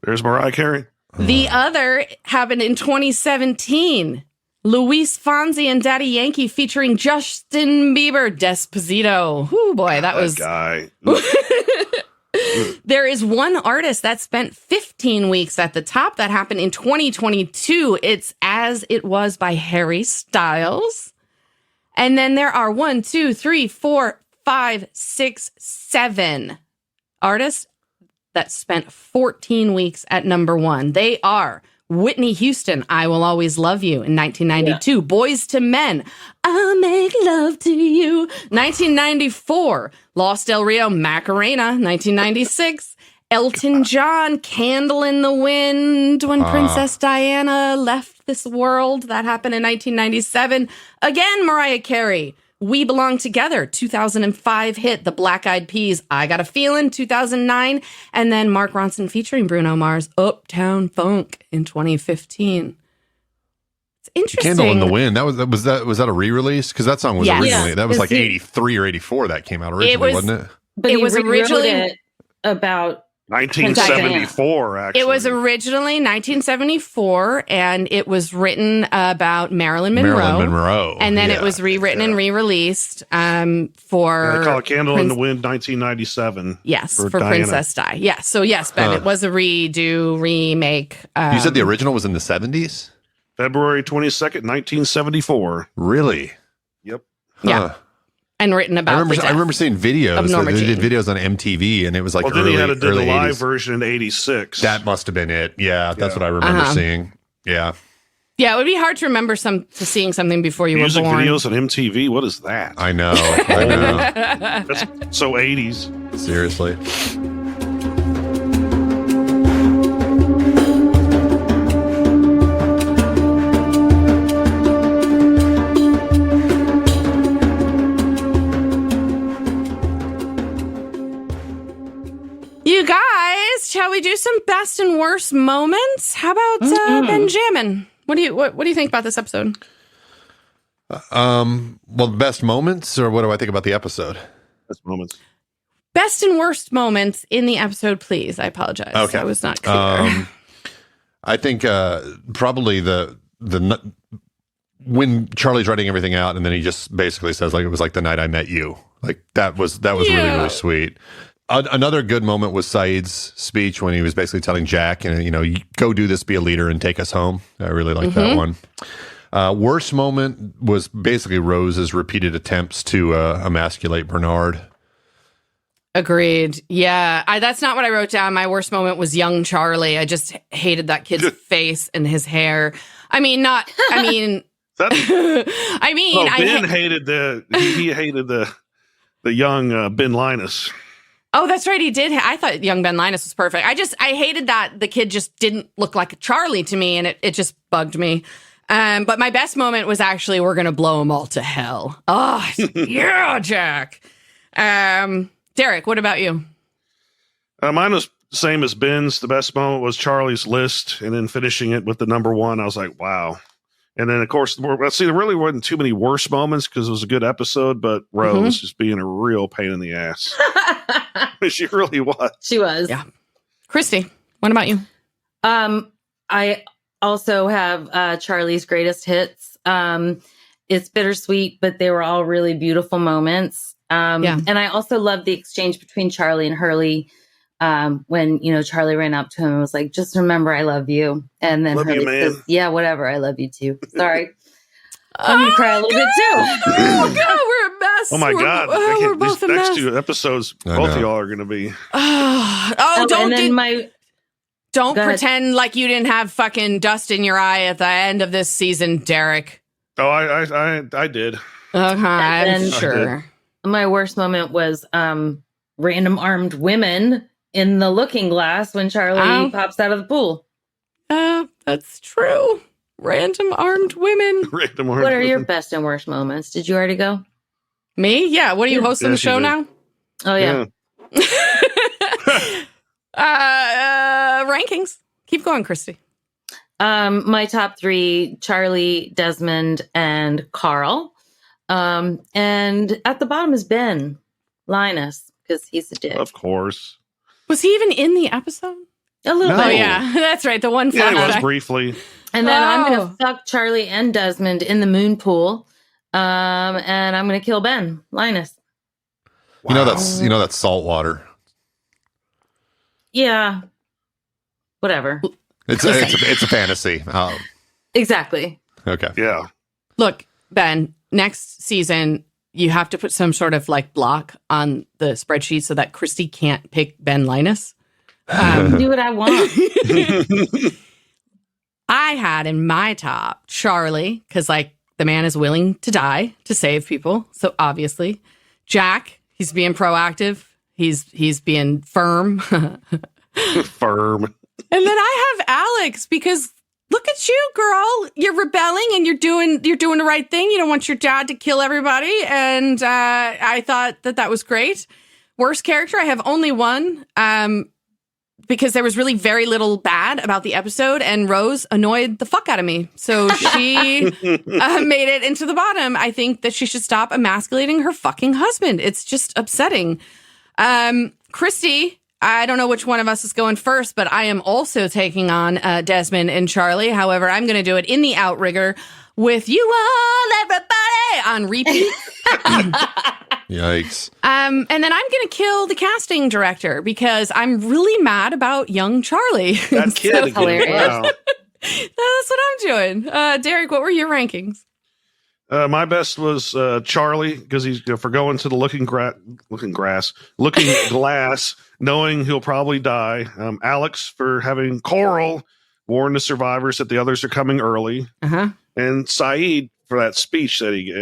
There's Mariah Carey. The other happened in 2017. Luis Fonsi and Daddy Yankee featuring Justin Bieber, Despacito. Oh boy, that was... guy. There is one artist that spent 15 weeks at the top. That happened in 2022. It's As It Was by Harry Styles. And then there are 1, 2, 3, 4, 5, 6, 7 artists that spent 14 weeks at number 1. They are Whitney Houston, I Will Always Love You in 1992. Yeah. Boyz II Men, I'll Make Love to You. 1994. Los Del Rio, Macarena. 1996. Elton John, Candle in the Wind, when Princess Diana left this world. That happened in 1997. Again, Mariah Carey, We Belong Together, 2005 hit. The Black Eyed Peas, I Got a Feeling, 2009. And then Mark Ronson featuring Bruno Mars, Uptown Funk in 2015. It's interesting. Candle in the Wind. Was that a re-release? Because that song was originally, that was like 83 or 84 that came out originally, wasn't it? But it was originally about 1974, actually. It was originally 1974, and it was written about Marilyn Monroe. And then it was rewritten and re-released for... they call it Candle in the Wind 1997. Yes, for Princess Di. Yes, so yes, Ben, it was a remake. You said the original was in the 70s? February 22nd, 1974. Really? Yep. Yeah. And written about I remember seeing videos. They did Jean. videos on MTV, and it was like then he had to do the live 80s. version in 86. That must have been it. Yeah, that's what I remember seeing. Yeah. Yeah, it would be hard to remember seeing something before you Music were born. videos on MTV? What is that? I know. That's so 80s. Seriously. You guys, shall we do some best and worst moments? How about Benjamin? What do you think about this episode? Well, best moments, or what do I think about the episode? Best moments. Best and worst moments in the episode, please. I apologize. Okay. I was not clear. I think probably the when Charlie's writing everything out, and then he just basically says, like, it was like the night I met you. Like, that was really, really sweet. Another good moment was Saeed's speech when he was basically telling Jack, and you go do this, be a leader, and take us home. I really like that one. Worst moment was basically Rose's repeated attempts to emasculate Bernard. Agreed. Yeah, that's not what I wrote down. My worst moment was young Charlie. I just hated that kid's face and his hair. Ben hated he hated the young Ben Linus. Oh, that's right. He did. I thought young Ben Linus was perfect. I hated that the kid just didn't look like a Charlie to me, and it just bugged me. But my best moment was actually, we're going to blow them all to hell. Oh, yeah, Jack. Derek, what about you? Mine was the same as Ben's. The best moment was Charlie's list, and then finishing it with the number one. I was like, wow. And then, of course, there really wasn't too many worse moments because it was a good episode, but Rose just being a real pain in the ass. She really was. She was. Yeah. Christy, what about you? I also have Charlie's greatest hits. It's bittersweet, but they were all really beautiful moments. And I also love the exchange between Charlie and Hurley when, Charlie ran up to him and was like, just remember, I love you. And then Hurley says, yeah, whatever. I love you too. Sorry. I'm going to cry a little bit too. Oh, God, we're a mess. Oh, my God. We're both these a next mess. 2 episodes, both of y'all are going to be. Don't pretend like you didn't have fucking dust in your eye at the end of this season, Derek. Oh, I did. Okay, I'm sure. My worst moment was random armed women in the looking glass when Charlie pops out of the pool. That's true. Random armed women. What are your best and worst moments? Did you already go? Me? Yeah. What are you hosting the show now? Oh, yeah. Rankings. Keep going, Christy. My top 3, Charlie, Desmond, and Carl. And at the bottom is Ben Linus, because he's a dick. Of course. Was he even in the episode? A little bit. Oh, yeah. That's right. The one flashback. Yeah, he was briefly. And then I'm going to fuck Charlie and Desmond in the moon pool. And I'm going to kill Ben Linus. Wow. That's salt water. Yeah. Whatever. It's a fantasy. Exactly. Okay. Yeah. Look, Ben, next season, you have to put some sort of block on the spreadsheet so that Christy can't pick Ben Linus. Do what I want. I had in my top Charlie, because the man is willing to die to save people. So obviously, Jack, he's being proactive. He's being firm. Firm. And then I have Alex, because look at you, girl. You're rebelling and you're doing the right thing. You don't want your dad to kill everybody. And I thought that was great. Worst character, I have only one. Because there was really very little bad about the episode, and Rose annoyed the fuck out of me. So she made it into the bottom. I think that she should stop emasculating her fucking husband. It's just upsetting. Christy, I don't know which one of us is going first, but I am also taking on Desmond and Charlie. However, I'm going to do it in the outrigger with you all, everybody, on repeat. Yikes. And then I'm going to kill the casting director because I'm really mad about young Charlie. That kid again. Hilarious. Wow. That's what I'm doing. Derek, what were your rankings? My best was Charlie, because he's for going to the looking glass, knowing he'll probably die. Alex for having Coral warn the survivors that the others are coming early, and Saeed for that speech that he,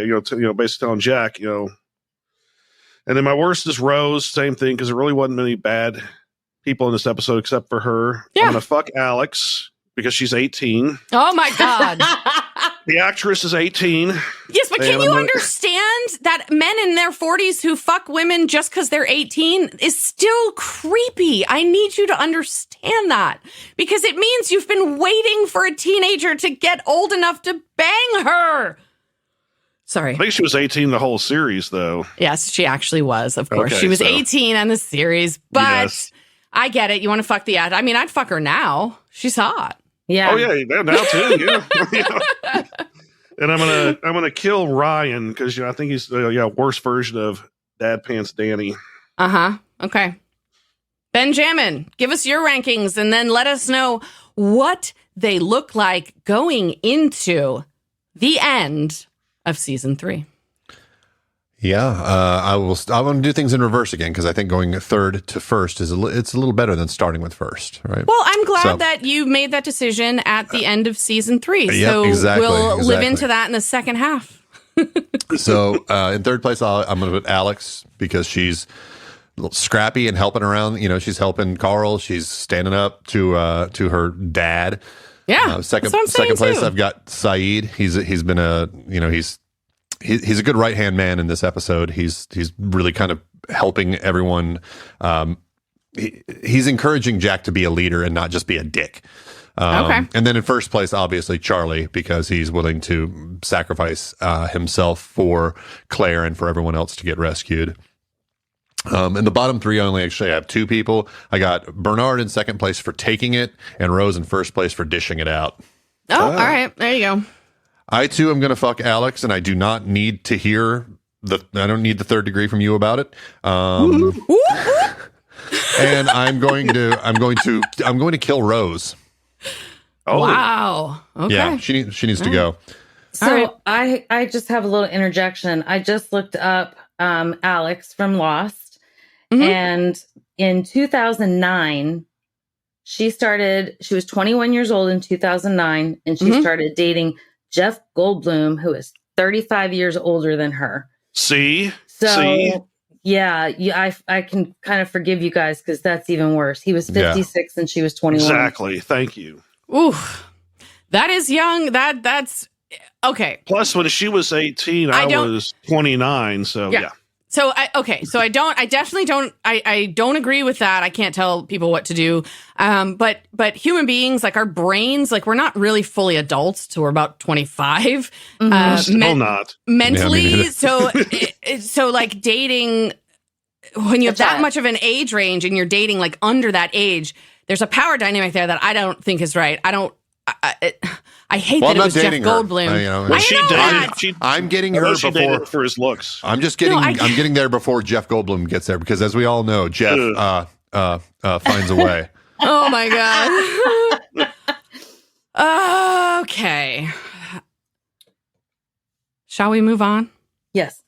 basically telling Jack, And then my worst is Rose, same thing, because there really wasn't many bad people in this episode except for her. Yeah. I'm gonna fuck Alex because she's 18. Oh my God. The actress is 18. Yes, but can you understand that men in their 40s who fuck women just because they're 18 is still creepy? I need you to understand that, because it means you've been waiting for a teenager to get old enough to bang her. Sorry. I think she was 18 the whole series, though. Yes, she actually was, of course. Okay, she was 18 on the series, but yes. I get it. You want to fuck the ad. I mean, I'd fuck her now. She's hot. Yeah. Oh, yeah, now too. Yeah. And I'm gonna kill Ryan because I think he's the worst version of Dad Pants Danny. Okay. Benjamin, give us your rankings and then let us know what they look like going into the end of season 3. Yeah, I want to do things in reverse again because I think going third to first it's a little better than starting with first, right? Well, I'm glad that you made that decision at the end of season 3. So we'll live into that in the second half. So in third place, I'm going to put Alex because she's a little scrappy and helping around. She's helping Carl. She's standing up to her dad. Yeah. Second place, I've got Saeed. He's been he's a good right-hand man in this episode. He's really kind of helping everyone. He's encouraging Jack to be a leader and not just be a dick. Okay. And then in first place, obviously, Charlie, because he's willing to sacrifice himself for Claire and for everyone else to get rescued. In the bottom 3, I only actually have 2 people. I got Bernard in second place for taking it and Rose in first place for dishing it out. Oh, all right. There you go. I, too, am going to fuck Alex, and I do not need to hear I don't need the third degree from you about it. And I'm going to kill Rose. Oh. Wow. Okay. Yeah, she needs to go. So I just have a little interjection. I just looked up Alex from Lost, and in 2009, she was 21 years old in 2009, and she started dating Jeff Goldblum, who is 35 years older than her. See? Yeah, I can kind of forgive you guys because that's even worse. He was 56 and she was 21. Exactly. Thank you. Ooh, that is young. That's okay. Plus, when she was 18, I was 29. So yeah. So I definitely don't agree with that. I can't tell people what to do. But human beings, like our brains, like we're not really fully adults till we're about 25. Still not mentally. So like dating when you have that much of an age range and you're dating like under that age, there's a power dynamic there that I don't think is right. I hate that it was Jeff Goldblum. I'm getting her before for his looks. I'm getting there before Jeff Goldblum gets there because, as we all know, Jeff finds a way. Oh my god. Okay. Shall we move on? Yes.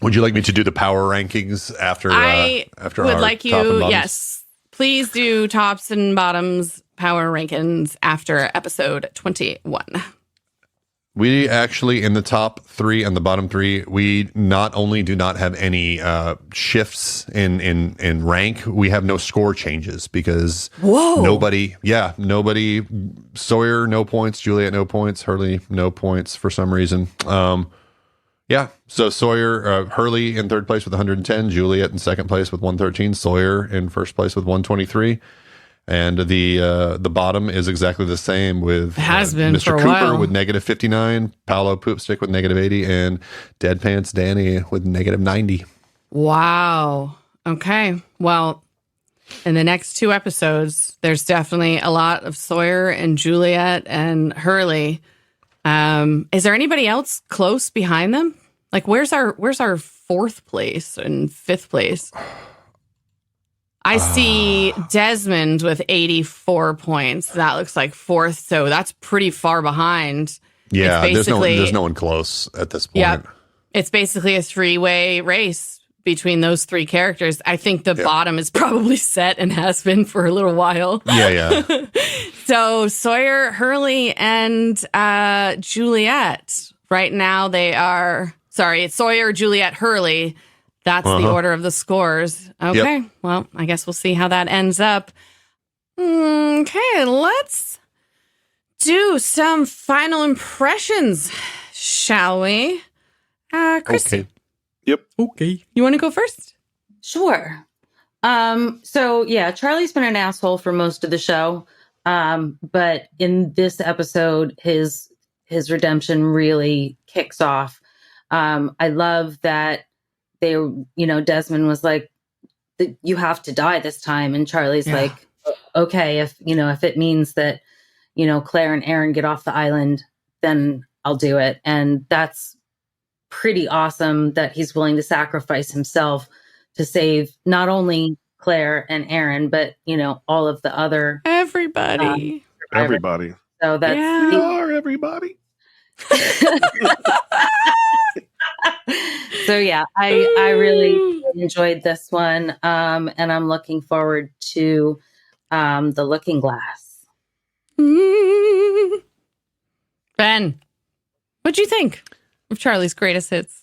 Would you like me to do the power rankings after? I would like you. Yes, please do tops and bottoms power rankings after episode 21. We actually, in the top 3 and the bottom 3, we not only do not have any shifts in rank, we have no score changes because nobody, Sawyer, no points, Juliet, no points, Hurley, no points for some reason. So Sawyer, Hurley in third place with 110, Juliet in second place with 113, Sawyer in first place with 123. And the bottom is exactly the same with Mr. Cooper with -59, Paolo Poopstick with -80, and Dead Pants Danny with -90. Wow. Okay. Well, in the next 2 episodes, there's definitely a lot of Sawyer and Juliet and Hurley. Is there anybody else close behind them? Like, where's our 4th place and 5th place? I see Desmond with 84 points. That looks like 4th, so that's pretty far behind. Yeah, there's no one close at this point. Yep. It's basically a 3-way race between those 3 characters. I think the bottom is probably set and has been for a little while. Yeah. So Sawyer, Hurley, and Juliet. Right now it's Sawyer, Juliet, Hurley. That's the order of the scores. Okay, well, I guess we'll see how that ends up. Okay, let's do some final impressions, shall we? Christy. Okay. Yep. Okay. You want to go first? Sure. Charlie's been an asshole for most of the show. But in this episode, his redemption really kicks off. I love that Desmond was like, you have to die this time. And Charlie's like, okay, if it means that, Claire and Aaron get off the island, then I'll do it. And that's pretty awesome that he's willing to sacrifice himself to save not only Claire and Aaron, but, all of the other everybody. Everybody. So that's everybody. So yeah, I really enjoyed this one. And I'm looking forward to The Looking Glass. Ben, what'd you think of Charlie's Greatest Hits?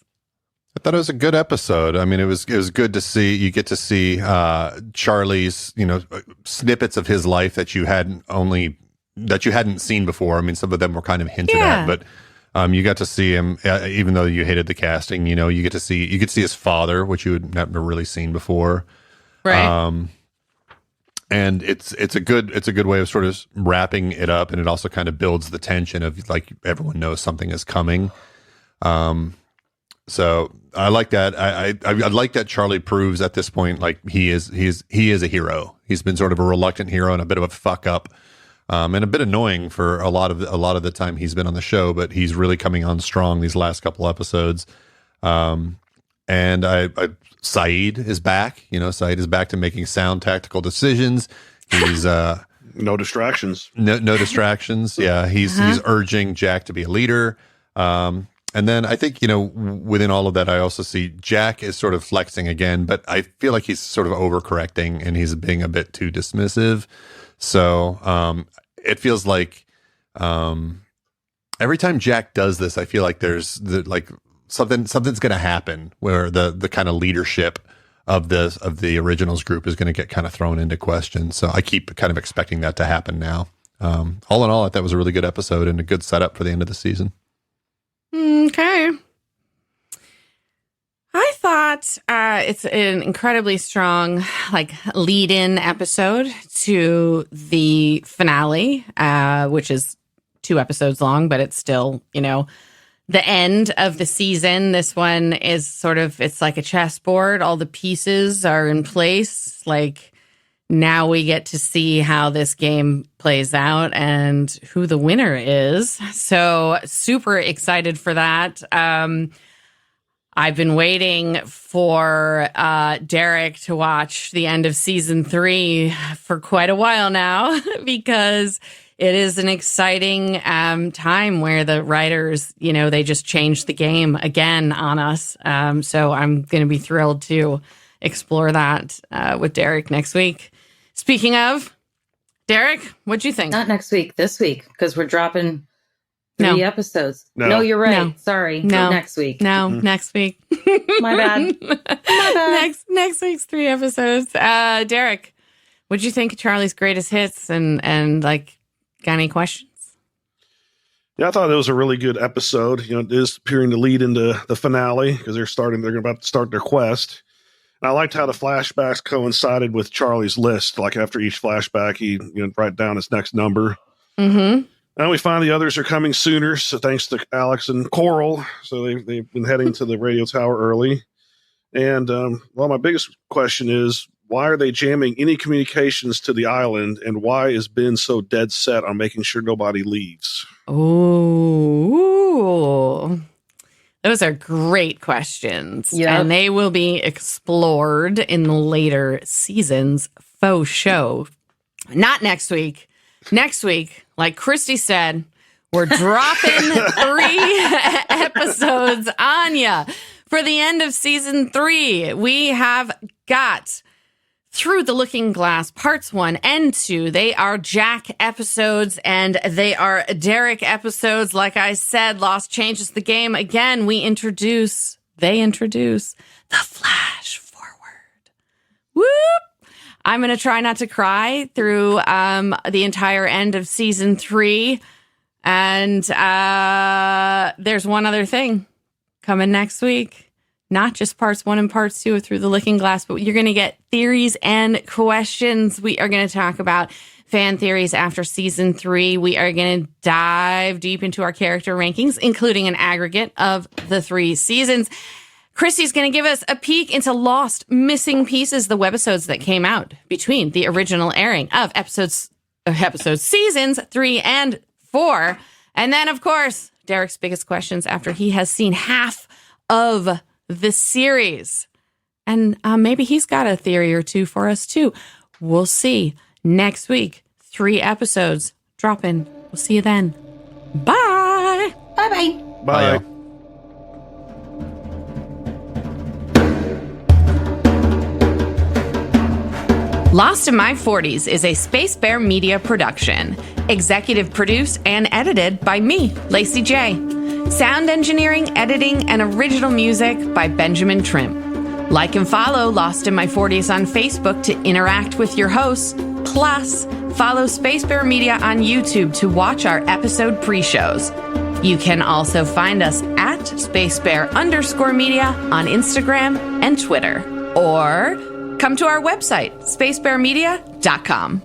I thought it was a good episode. I mean, it was good to see. You get to see Charlie's, snippets of his life that you hadn't seen before. I mean, some of them were kind of hinted at, but you got to see him, even though you hated the casting. You could see his father, which you had never really seen before, right? And it's a good way of sort of wrapping it up, and it also kind of builds the tension of like everyone knows something is coming. So I like that. I like that Charlie proves at this point like he is a hero. He's been sort of a reluctant hero and a bit of a fuck up, and a bit annoying for a lot of the time he's been on the show. But he's really coming on strong these last couple episodes. And Saeed is back. Saeed is back to making sound tactical decisions. He's no distractions. No distractions. Yeah, he's urging Jack to be a leader. And then I think, within all of that, I also see Jack is sort of flexing again, but I feel like he's sort of overcorrecting and he's being a bit too dismissive. So it feels like every time Jack does this, I feel like there's something's going to happen where the kind of leadership of the originals group is going to get kind of thrown into question. So I keep kind of expecting that to happen now. All in all, I thought it was a really good episode and a good setup for the end of the season. Okay. I thought it's an incredibly strong, lead-in episode to the finale, which is 2 episodes long, but it's still, the end of the season. This one is sort of, it's like a chessboard. All the pieces are in place. Now we get to see how this game plays out and who the winner is. So super excited for that. I've been waiting for Derek to watch the end of season 3 for quite a while now because it is an exciting time where the writers, they just changed the game again on us. So I'm going to be thrilled to explore that with Derek next week. Speaking of, Derek, what'd you think? Not next week, this week, because we're dropping 3 episodes. No, you're right. No. Sorry. No. Next week. No, next week. My bad. My bad. Next week's 3 episodes. Derek, what'd you think of Charlie's Greatest Hits and got any questions? Yeah, I thought it was a really good episode. It is appearing to lead into the finale because they're about to start their quest. And I liked how the flashbacks coincided with Charlie's list. Like after each flashback, he write down his next number. Mm-hmm. And we find the others are coming sooner. So thanks to Alex and Coral. So they've been heading to the radio tower early. And my biggest question is, why are they jamming any communications to the island? And why is Ben so dead set on making sure nobody leaves? Ooh. Those are great questions. Yep. And they will be explored in the later seasons faux show. Not next week. Next week, like Christy said, we're dropping 3 episodes on ya. For the end of season 3, we have got Through the Looking Glass, parts 1 and 2. They are Jack episodes and they are Derek episodes. Like I said, Lost changes the game. Again, they introduce the flash forward. Whoop! I'm going to try not to cry through the entire end of season 3. And there's one other thing coming next week. Not just parts 1 and parts 2 of Through the Looking Glass, but you're going to get theories and questions. We are going to talk about fan theories after season 3. We are going to dive deep into our character rankings, including an aggregate of the 3 seasons. Christy's going to give us a peek into Lost Missing Pieces, the webisodes that came out between the original airing of seasons 3 and 4. And then, of course, Derek's biggest questions after he has seen half of the series. And maybe he's got a theory or two for us, too. We'll see. Next week, 3 episodes dropping. We'll see you then. Bye. Bye-bye. Bye. Bye. Lost in My 40s is a Spacebear Media production. Executive produced and edited by me, Lacy J. Sound engineering, editing, and original music by Benjamin Trimp. Like and follow Lost in My 40s on Facebook to interact with your hosts. Plus, follow Spacebear Media on YouTube to watch our episode pre-shows. You can also find us at Spacebear_media on Instagram and Twitter. Or come to our website, spacebearmedia.com.